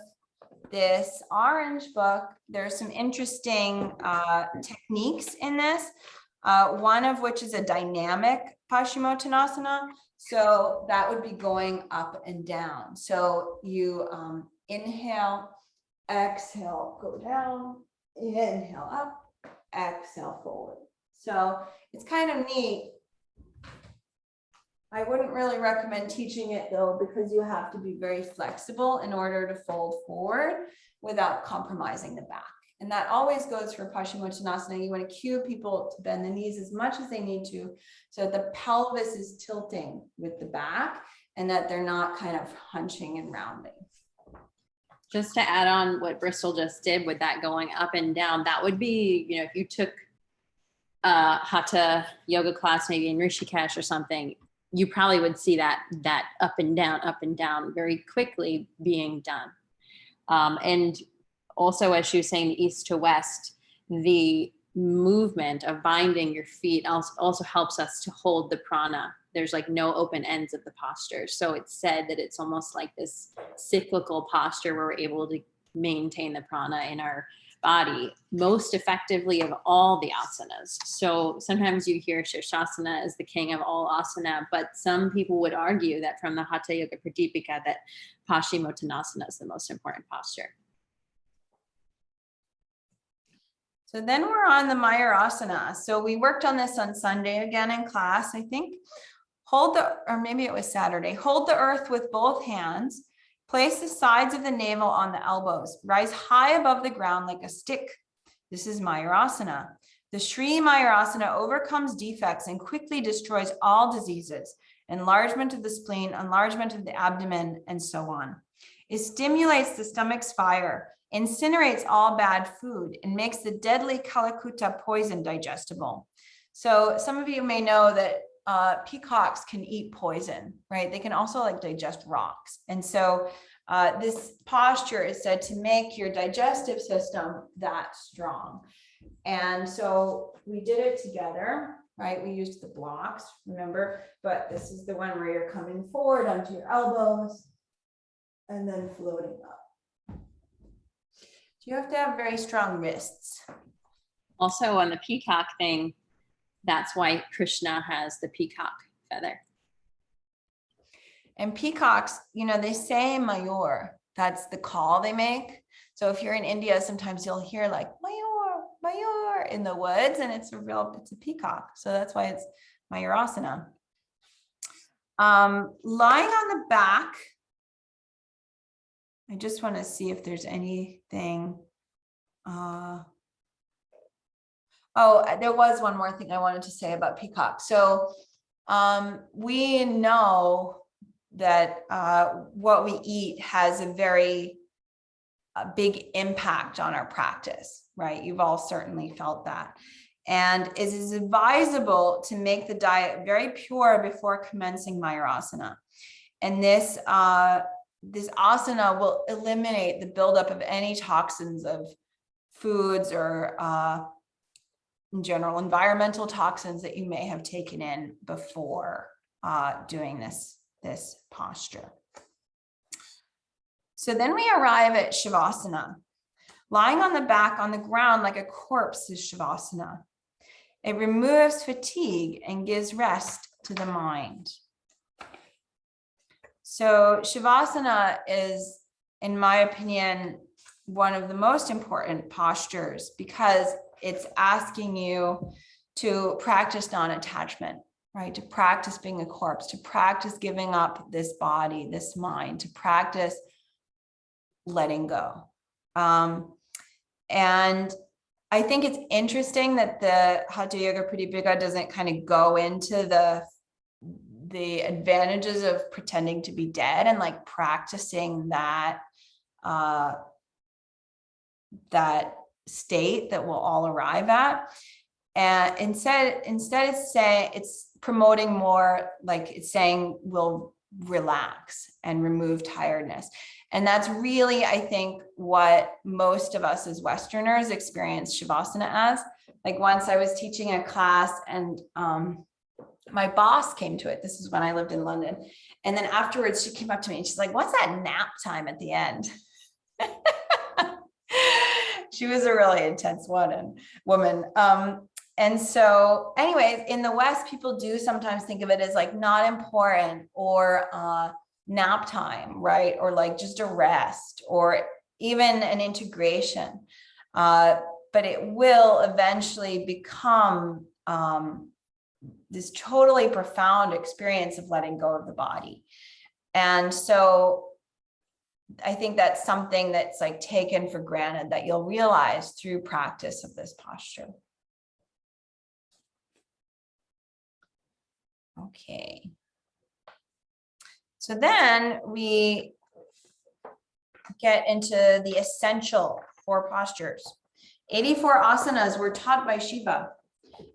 this orange book, there's some interesting techniques in this, one of which is a dynamic Paschimottanasana. So that would be going up and down. So you inhale, exhale, go down, inhale up, exhale forward. So it's kind of neat. I wouldn't really recommend teaching it though, because you have to be very flexible in order to fold forward without compromising the back. And that always goes for Paschimottanasana. You want to cue people to bend the knees as much as they need to, so that the pelvis is tilting with the back and that they're not kind of hunching and rounding. Just to add on what Bristol just did with that going up and down, that would be, if you took a Hatha yoga class, maybe in Rishikesh or something, you probably would see that up and down very quickly being done. And also, as she was saying, east to west, the movement of binding your feet also helps us to hold the prana. There's like no open ends of the posture. So it's said that it's almost like this cyclical posture where we're able to maintain the prana in our body most effectively of all the asanas. So sometimes you hear Siddhasana is the king of all asana, but some people would argue that from the Hatha Yoga Pradipika that Paschimottanasana is the most important posture. So then we're on the Mayurasana. So we worked on this on Sunday again in class, I think. Or maybe it was Saturday. Hold the earth with both hands. Place the sides of the navel on the elbows. Rise high above the ground like a stick. This is Mayurasana. The Sri Mayurasana overcomes defects and quickly destroys all diseases, enlargement of the spleen, enlargement of the abdomen, and so on. It stimulates the stomach's fire, incinerates all bad food, and makes the deadly Kalakuta poison digestible. So some of you may know that peacocks can eat poison, right? They can also digest rocks. And so this posture is said to make your digestive system that strong. And so we did it together, right? We used the blocks, remember, but this is the one where you're coming forward onto your elbows and then floating up. You have to have very strong wrists. Also on the peacock thing, that's why Krishna has the peacock feather. And peacocks, you know, they say Mayur. That's the call they make. So if you're in India, sometimes you'll hear like Mayur, Mayur in the woods, and it's a peacock. So that's why it's Mayurasana. Lying on the back, I just want to see if there's anything. There was one more thing I wanted to say about peacock. So we know that what we eat has a very big impact on our practice, right? You've all certainly felt that. And it is advisable to make the diet very pure before commencing Mayurasana. And this asana will eliminate the buildup of any toxins of foods or in general environmental toxins that you may have taken in before doing this posture. So then we arrive at Shavasana. Lying on the back on the ground like a corpse is Shavasana. It removes fatigue and gives rest to the mind. So Shavasana is, in my opinion, one of the most important postures because it's asking you to practice non-attachment, right? To practice being a corpse, to practice giving up this body, this mind, to practice letting go. And I think it's interesting that the Hatha Yoga Pradipika doesn't kind of go into the advantages of pretending to be dead and like practicing that state that we'll all arrive at. And instead it's promoting more like it's saying we'll relax and remove tiredness. And that's really, I think, what most of us as Westerners experience Shavasana as. Like once I was teaching a class and my boss came to it. This is when I lived in London. And then afterwards she came up to me and she's like, what's that nap time at the end? She was a really intense woman. And so anyways, in the West, people do sometimes think of it as like not important or nap time, right? Or like just a rest or even an integration. But it will eventually become this totally profound experience of letting go of the body. And so I think that's something that's like taken for granted that you'll realize through practice of this posture. Okay. So then we get into the essential 4 postures. 84 asanas were taught by Shiva.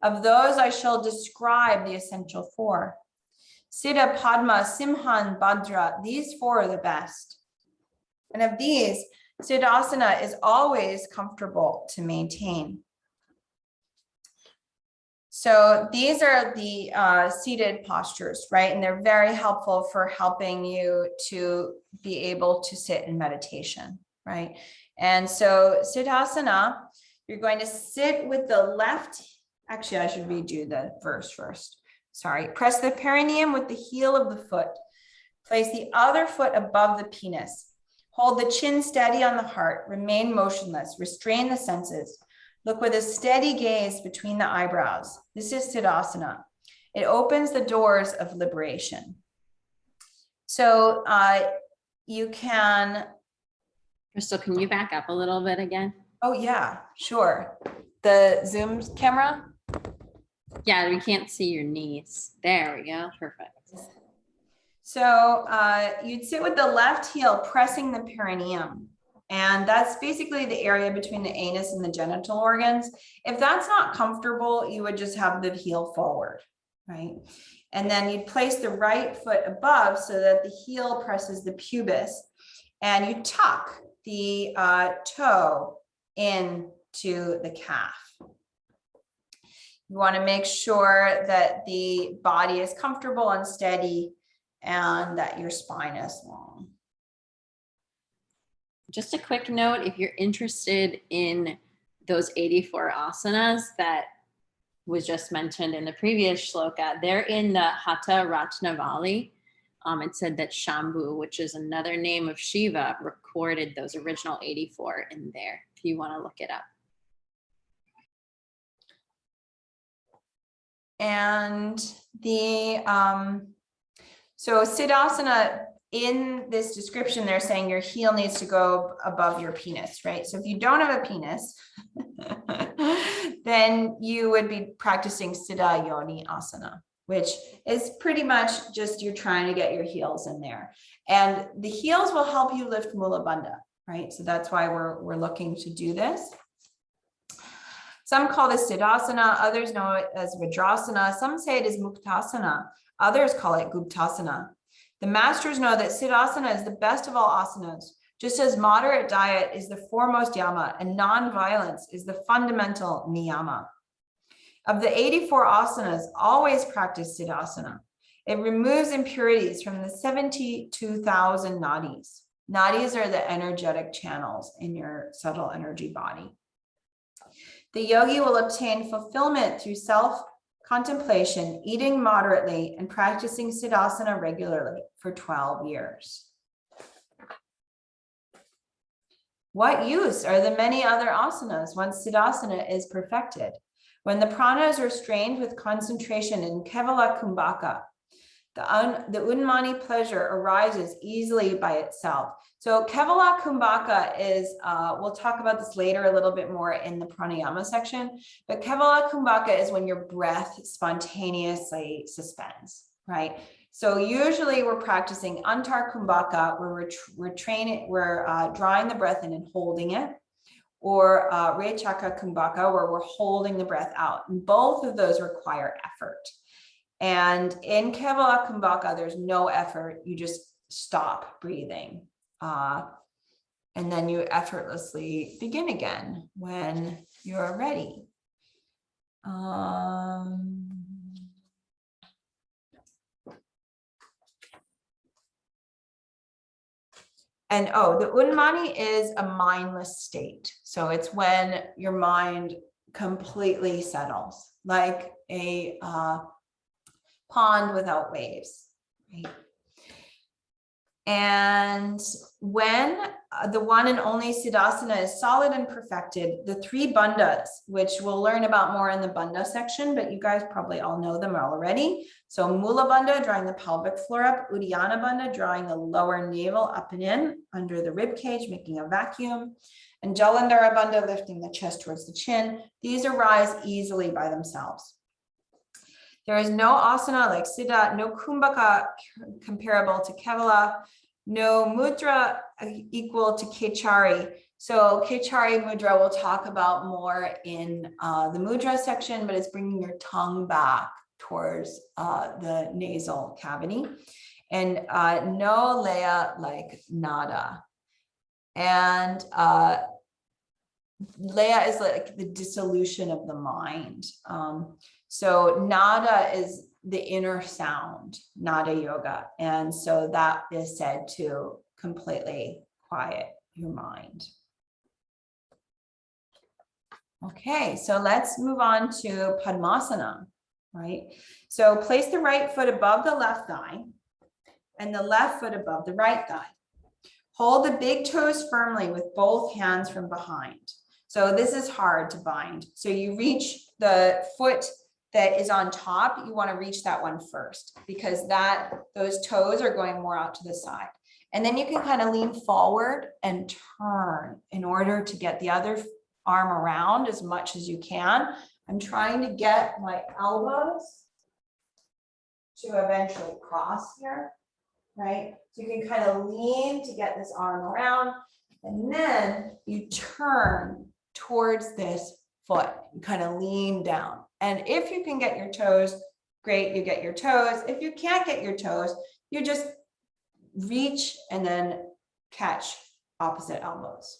Of those, I shall describe the essential 4. Siddha, Padma, Simhan, Bhadra, these 4 are the best. And of these, Siddhasana is always comfortable to maintain. So these are the seated postures, right? And they're very helpful for helping you to be able to sit in meditation, right? And so Siddhasana, you're going to sit with the left. Actually, I should redo the verse first. Sorry. Press the perineum with the heel of the foot. Place the other foot above the penis. Hold the chin steady on the heart. Remain motionless. Restrain the senses. Look with a steady gaze between the eyebrows. This is Siddhasana. It opens the doors of liberation. So you can... Crystal, can you back up a little bit again? Oh yeah, sure. The Zoom camera? Yeah, we can't see your knees. There we go. Perfect. So you'd sit with the left heel pressing the perineum. And that's basically the area between the anus and the genital organs. If that's not comfortable, you would just have the heel forward, right? And then you'd place the right foot above so that the heel presses the pubis. And you tuck the toe into the calf. You want to make sure that the body is comfortable and steady and that your spine is long. just a quick note, if you're interested in those 84 asanas that was just mentioned in the previous shloka, they're in the Hata Ratnavali. It said that Shambhu, which is another name of Shiva, recorded those original 84 in there, if you want to look it up. And so Siddhasana, in this description, they're saying your heel needs to go above your penis, right? So if you don't have a penis, then you would be practicing Siddha Yoni Asana, which is pretty much just you're trying to get your heels in there. And the heels will help you lift Mula Bandha, right? So that's why we're looking to do this. Some call this Siddhasana, others know it as Virasana. Some say it is Muktasana, others call it Guptasana. The masters know that Siddhasana is the best of all asanas, just as moderate diet is the foremost yama and non-violence is the fundamental niyama. Of the 84 asanas, always practice Siddhasana. It removes impurities from the 72,000 nadis. Nadis are the energetic channels in your subtle energy body. The yogi will obtain fulfillment through self-contemplation, eating moderately, and practicing Siddhasana regularly for 12 years. What use are the many other asanas once Siddhasana is perfected? When the prana is restrained with concentration in Kevala Kumbhaka, the Unmani pleasure arises easily by itself. So Kevala Kumbhaka is, we'll talk about this later a little bit more in the Pranayama section, but Kevala Kumbhaka is when your breath spontaneously suspends, right? So usually we're practicing Antar Kumbhaka, where we're drawing the breath in and holding it, or Rechaka Kumbhaka, where we're holding the breath out. And both of those require effort. And in Kevala Kumbhaka, there's no effort. You just stop breathing. And then you effortlessly begin again when you're ready. And the Unmani is a mindless state. So it's when your mind completely settles, like a pond without waves, right? And when the one and only Siddhasana is solid and perfected, the three Bundas, which we'll learn about more in the Bunda section, but you guys probably all know them already. So Mula Bandha, drawing the pelvic floor up, Uddiyana Bandha, drawing the lower navel up and in under the rib cage, making a vacuum, and Jalandhara Bandha, lifting the chest towards the chin. These arise easily by themselves. There is no asana like Siddha, no Kumbhaka comparable to Kevala, no mudra equal to Kechari. So Kechari mudra we'll talk about more in the mudra section, but it's bringing your tongue back towards the nasal cavity. And no Laya like Nada. And Laya is like the dissolution of the mind. So nada is the inner sound, nada yoga. And so that is said to completely quiet your mind. Okay, so let's move on to Padmasana, right? So place the right foot above the left thigh and the left foot above the right thigh. Hold the big toes firmly with both hands from behind. So this is hard to bind. So you reach the foot that is on top, you want to reach that one first because those toes are going more out to the side. And then you can kind of lean forward and turn in order to get the other arm around as much as you can. I'm trying to get my elbows to eventually cross here, right? So you can kind of lean to get this arm around, and then you turn towards this foot. You kind of lean down. And if you can get your toes, great, you get your toes. If you can't get your toes, you just reach and then catch opposite elbows.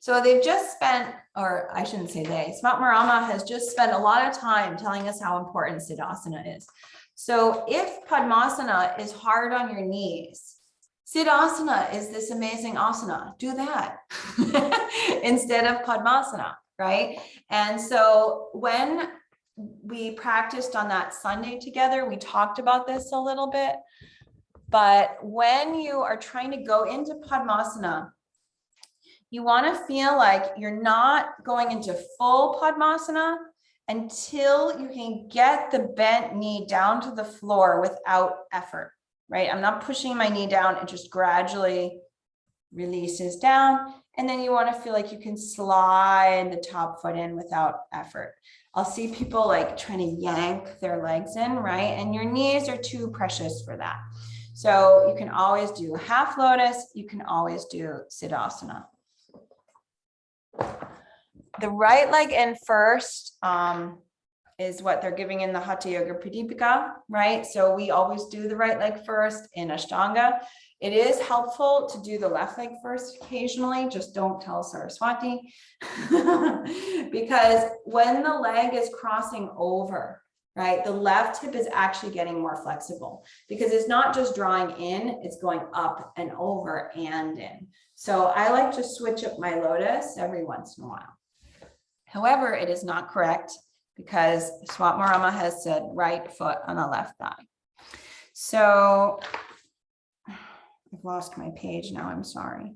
So they've just spent, or I shouldn't say they, Smatmarama has just spent a lot of time telling us how important Siddhasana is. So if Padmasana is hard on your knees, Siddhasana is this amazing asana. Do that instead of Padmasana, right? And so when we practiced on that Sunday together, we talked about this a little bit. But when you are trying to go into Padmasana, you want to feel like you're not going into full Padmasana until you can get the bent knee down to the floor without effort, right? I'm not pushing my knee down. It just gradually releases down. And then you want to feel like you can slide the top foot in without effort. I'll see people like trying to yank their legs in, right? And your knees are too precious for that. So you can always do half lotus. You can always do Siddhasana. The right leg in first is what they're giving in the Hatha Yoga Pradipika, right? So we always do the right leg first in Ashtanga. It is helpful to do the left leg first occasionally, just don't tell Saraswati. Because when the leg is crossing over, right, the left hip is actually getting more flexible because it's not just drawing in, it's going up and over and in. So I like to switch up my lotus every once in a while. However, it is not correct because Swatmarama has said right foot on the left thigh. So I've lost my page now, I'm sorry.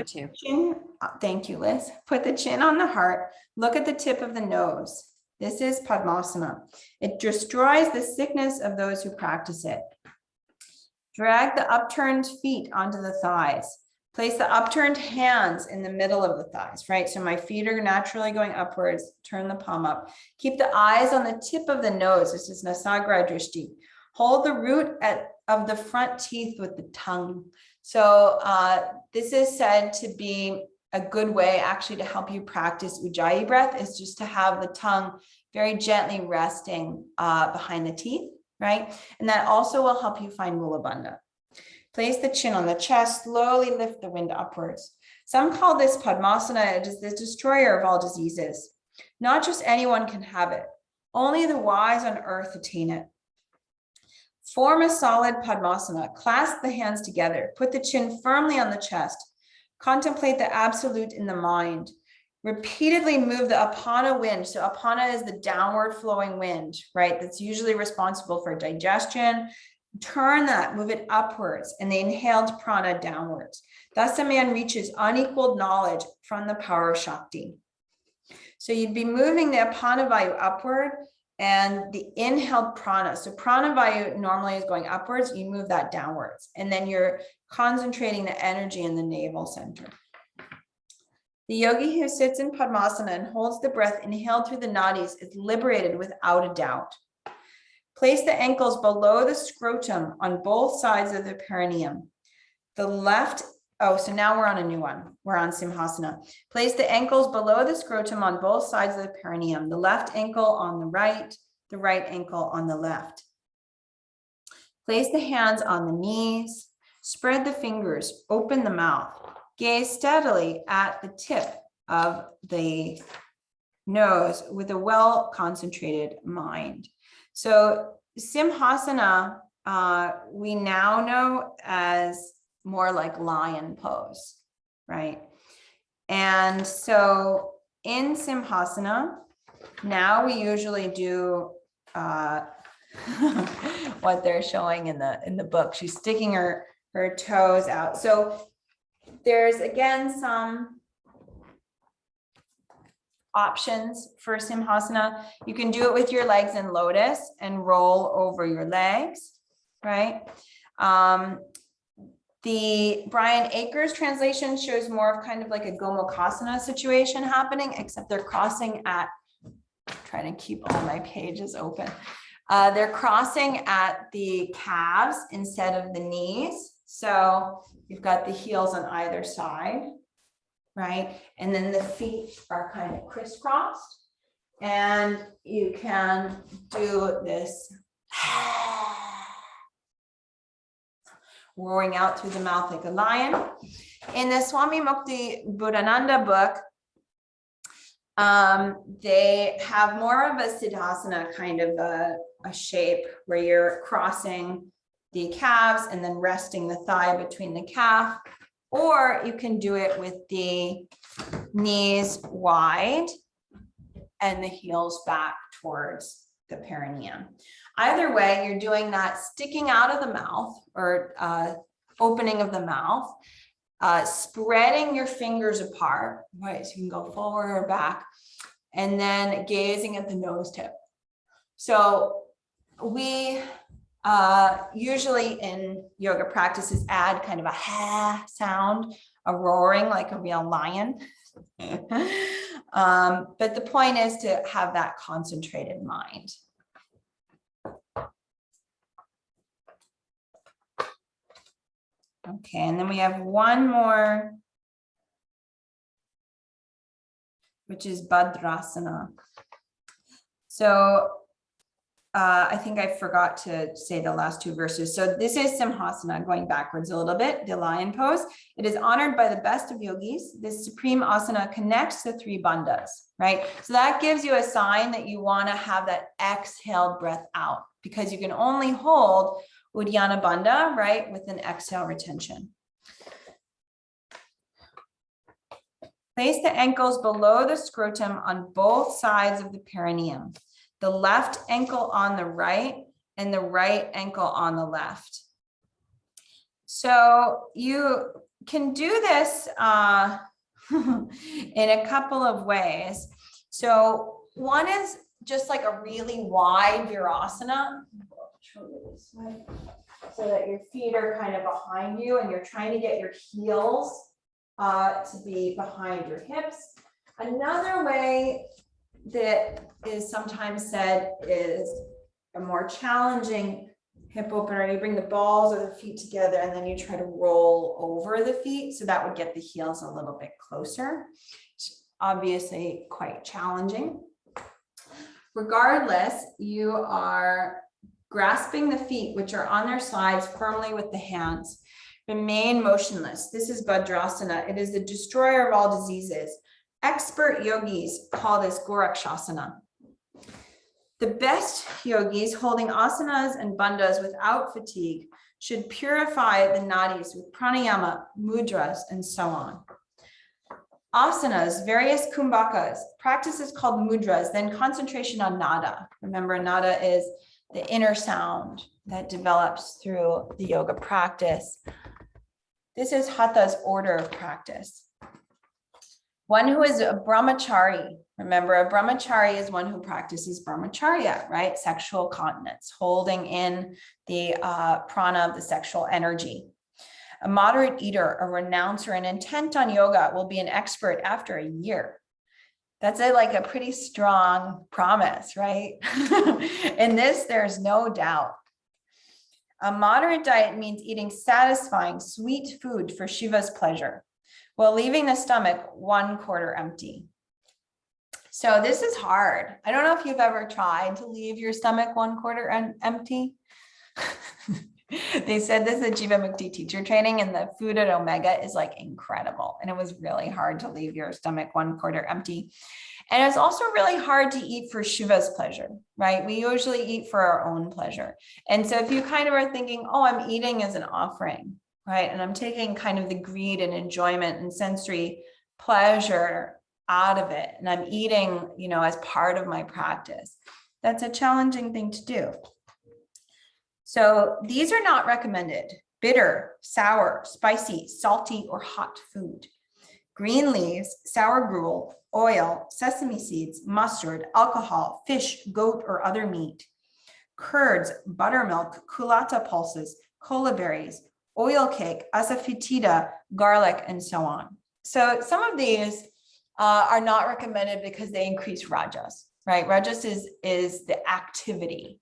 Chin, thank you, Liz. Put the chin on the heart. Look at the tip of the nose. This is Padmasana. It destroys the sickness of those who practice it. Drag the upturned feet onto the thighs. Place the upturned hands in the middle of the thighs, right? So my feet are naturally going upwards. Turn the palm up. Keep the eyes on the tip of the nose. This is Nasagra Drishti. Hold the root of the front teeth with the tongue. So this is said to be a good way actually to help you practice Ujjayi breath, is just to have the tongue very gently resting behind the teeth, right? And that also will help you find Mula Bandha. Place the chin on the chest, slowly lift the wind upwards. Some call this Padmasana. It is the destroyer of all diseases. Not just anyone can have it. Only the wise on earth attain it. Form a solid Padmasana. Clasp the hands together. Put the chin firmly on the chest. Contemplate the absolute in the mind. Repeatedly move the Apana wind. So Apana is the downward flowing wind, right? That's usually responsible for digestion. Turn that, move it upwards, and the inhaled prana downwards. Thus a man reaches unequaled knowledge from the power of Shakti. So you'd be moving the Apana Vayu upward and the inhaled prana. So prana Vayu normally is going upwards. You move that downwards. And then you're concentrating the energy in the navel center. The yogi who sits in Padmasana and holds the breath inhaled through the nadis is liberated without a doubt. Place the ankles below the scrotum on both sides of the perineum. The left, so now we're on a new one. We're on Simhasana. Place the ankles below the scrotum on both sides of the perineum. The left ankle on the right ankle on the left. Place the hands on the knees. Spread the fingers, open the mouth. Gaze steadily at the tip of the nose with a well-concentrated mind. So Simhasana, we now know as more like lion pose, right? And so in Simhasana, now we usually do what they're showing in the book. She's sticking her toes out. So there's again some options for Simhasana. You can do it with your legs in lotus and roll over your legs, right? The Brian Akers translation shows more of kind of like a Gomukhasana situation happening, except they're crossing at, trying to keep all my pages open. They're crossing at the calves instead of the knees. So you've got the heels on either side, right? And then the feet are kind of crisscrossed. And you can do this roaring out through the mouth like a lion. In the Swami Mukti Buddhananda book, They have more of a Siddhasana kind of a shape where you're crossing the calves and then resting the thigh between the calf, or you can do it with the knees wide and the heels back towards the perineum. Either way, you're doing that sticking out of the mouth or opening of the mouth, spreading your fingers apart, right? So you can go forward or back, and then gazing at the nose tip. So we usually in yoga practices add kind of a ha sound, a roaring like a real lion. But the point is to have that concentrated mind. Okay, and then we have one more, which is Bhadrasana. So I think I forgot to say the last two verses. So this is Simhasana, going backwards a little bit, the lion pose. It is honored by the best of yogis. This supreme asana connects the three bandhas, right? So that gives you a sign that you want to have that exhaled breath out, because you can only hold Uddiyana Bandha, right, with an exhale retention. Place the ankles below the scrotum on both sides of the perineum. The left ankle on the right and the right ankle on the left. So you can do this in a couple of ways. So one is just like a really wide Virasana. So that your feet are kind of behind you and you're trying to get your heels to be behind your hips. Another way that is sometimes said is a more challenging hip opener. You bring the balls of the feet together and then you try to roll over the feet. So that would get the heels a little bit closer. It's obviously quite challenging. Regardless, you are grasping the feet, which are on their sides firmly with the hands. Remain motionless. This is Bhadrasana. It is the destroyer of all diseases. Expert yogis call this Gomukhasana. The best yogis holding asanas and bandhas without fatigue should purify the nadis with pranayama, mudras, and so on. Asanas, various kumbhakas, practices called mudras, then concentration on nada. Remember, nada is the inner sound that develops through the yoga practice. This is Hatha's order of practice. One who is a brahmachari, remember a brahmachari is one who practices brahmacharya, right? Sexual continence, holding in the prana of the sexual energy. A moderate eater, a renouncer, and intent on yoga will be an expert after a year. That's like a pretty strong promise, right? In this, there's no doubt. A moderate diet means eating satisfying, sweet food for Shiva's pleasure, while leaving the stomach 1/4 empty. So this is hard. I don't know if you've ever tried to leave your stomach 1/4 empty. They said this at Jiva Mukti teacher training, and the food at Omega is like incredible. And it was really hard to leave your stomach 1/4 empty. And it's also really hard to eat for Shiva's pleasure, right? We usually eat for our own pleasure. And so if you kind of are thinking, oh, I'm eating as an offering, right? And I'm taking kind of the greed and enjoyment and sensory pleasure out of it. And I'm eating, as part of my practice. That's a challenging thing to do. So these are not recommended: bitter, sour, spicy, salty, or hot food. Green leaves, sour gruel, oil, sesame seeds, mustard, alcohol, fish, goat, or other meat. Curds, buttermilk, culata pulses, cola berries, oil cake, asafoetida, garlic, and so on. So some of these are not recommended because they increase rajas, right? Rajas is the activity,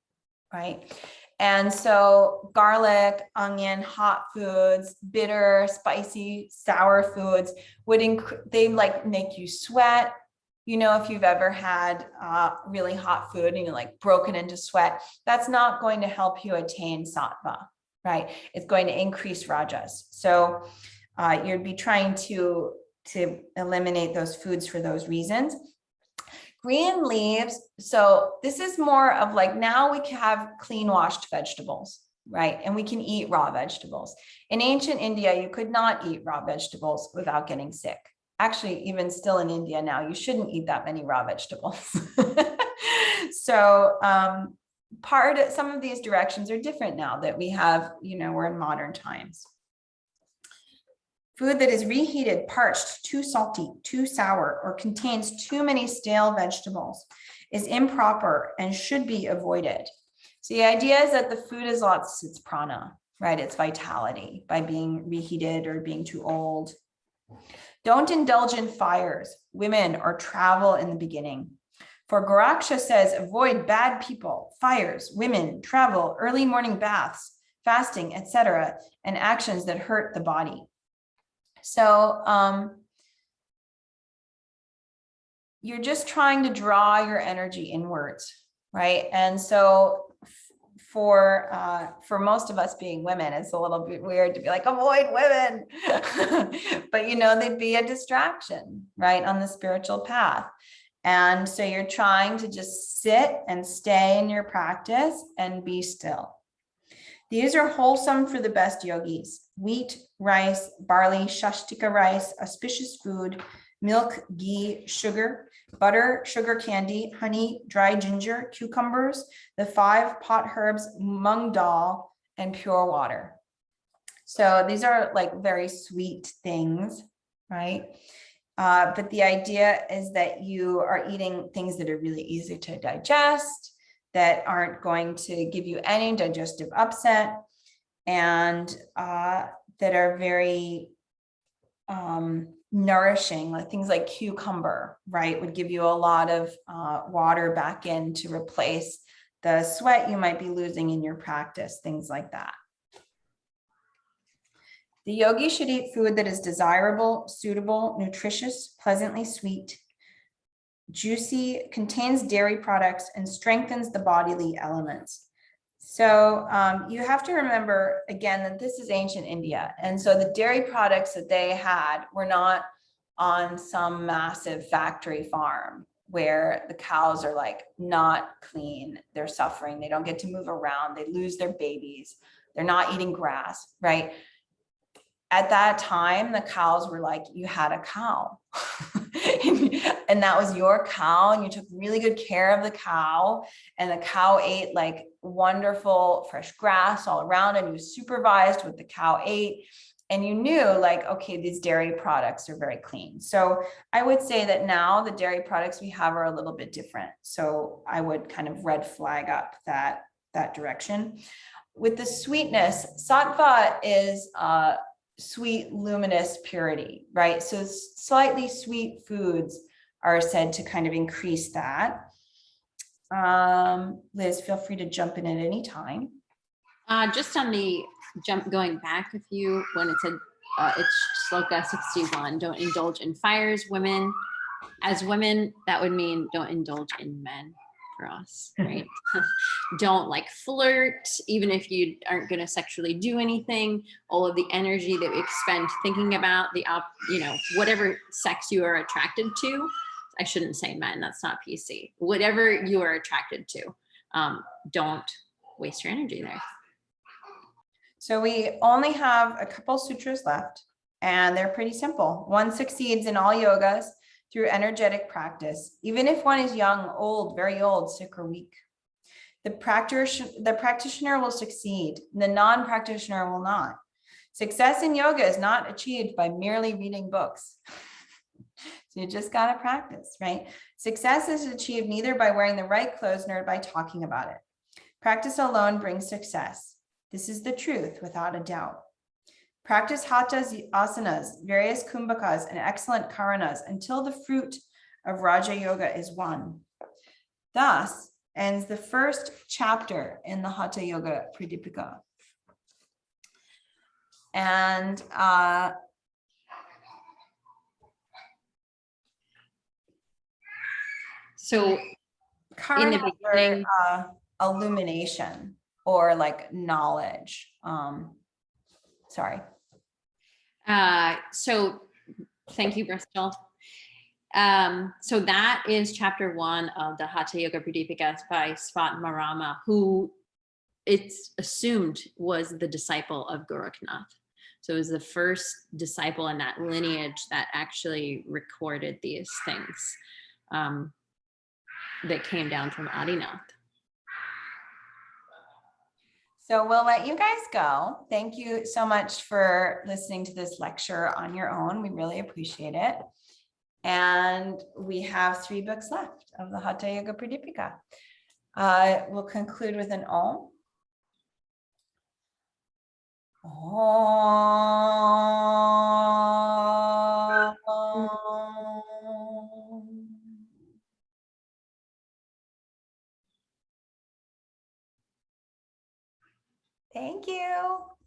right? And so garlic, onion, hot foods, bitter, spicy, sour foods they make you sweat. If you've ever had really hot food and you're like broken into sweat, that's not going to help you attain sattva, right? It's going to increase rajas. So you'd be trying to eliminate those foods for those reasons. Green leaves. So this is more of like, now we can have clean washed vegetables, right? And we can eat raw vegetables. In ancient India, you could not eat raw vegetables without getting sick. Actually, even still in India now, you shouldn't eat that many raw vegetables. So some of these directions are different now that we have, we're in modern times. Food that is reheated, parched, too salty, too sour, or contains too many stale vegetables is improper and should be avoided. So the idea is that the food is lost its prana, right? Its vitality by being reheated or being too old. Don't indulge in fires, women, or travel in the beginning. For Goraksha says, avoid bad people, fires, women, travel, early morning baths, fasting, etc., and actions that hurt the body. So you're just trying to draw your energy inwards, right? And so for most of us being women, it's a little bit weird to be like, avoid women, but they'd be a distraction, right, on the spiritual path. And so you're trying to just sit and stay in your practice and be still. These are wholesome for the best yogis. Wheat, rice, barley, shashtika rice, auspicious food, milk, ghee, sugar, butter, sugar candy, honey, dry ginger, cucumbers, the 5 pot herbs, mung dal, and pure water. So these are like very sweet things, right? But the idea is that you are eating things that are really easy to digest, that aren't going to give you any digestive upset, and that are very nourishing, like things like cucumber, right, would give you a lot of water back in to replace the sweat you might be losing in your practice, things like that. The yogi should eat food that is desirable, suitable, nutritious, pleasantly sweet, juicy, contains dairy products, and strengthens the bodily elements. So you have to remember, again, that this is ancient India. And so the dairy products that they had were not on some massive factory farm where the cows are like not clean. They're suffering. They don't get to move around. They lose their babies. They're not eating grass, right? At that time, the cows were like, you had a cow and that was your cow, and you took really good care of the cow, and the cow ate like wonderful fresh grass all around, and you supervised what the cow ate, and you knew like, okay, these dairy products are very clean. So I would say that now the dairy products we have are a little bit different. So I would kind of red flag up that direction. With the sweetness, sattva is sweet, luminous purity, right? So slightly sweet foods are said to kind of increase that. Liz, feel free to jump in at any time. Just on the going back a few, when it said it's Shloka 61, don't indulge in fires, women. As women, that would mean don't indulge in men for us, right? Don't like flirt, even if you aren't going to sexually do anything. All of the energy that we expend thinking about whatever sex you are attracted to. I shouldn't say men, that's not PC. Whatever you are attracted to, don't waste your energy there. So we only have a couple sutras left, and they're pretty simple. One succeeds in all yogas through energetic practice, even if one is young, old, very old, sick, or weak. The practitioner will succeed, the non-practitioner will not. Success in yoga is not achieved by merely reading books. So you just got to practice, right? Success is achieved neither by wearing the right clothes nor by talking about it. Practice alone brings success. This is the truth without a doubt. Practice Hatha's asanas, various kumbhakas, and excellent karanas until the fruit of Raja Yoga is won. Thus ends the first chapter in the Hatha Yoga Pradipika. And so in the beginning, illumination or like knowledge. Sorry. So thank you, Bristol. So that is chapter 1 of the Hatha Yoga Pradipika by Svatmarama, who it's assumed was the disciple of Gorakhnath. So it was the first disciple in that lineage that actually recorded these things that came down from Adinath. So we'll let you guys go. Thank you so much for listening to this lecture on your own. We really appreciate it. And we have 3 books left of the Hatha Yoga Pradipika. We'll conclude with an Om. Om. Thank you.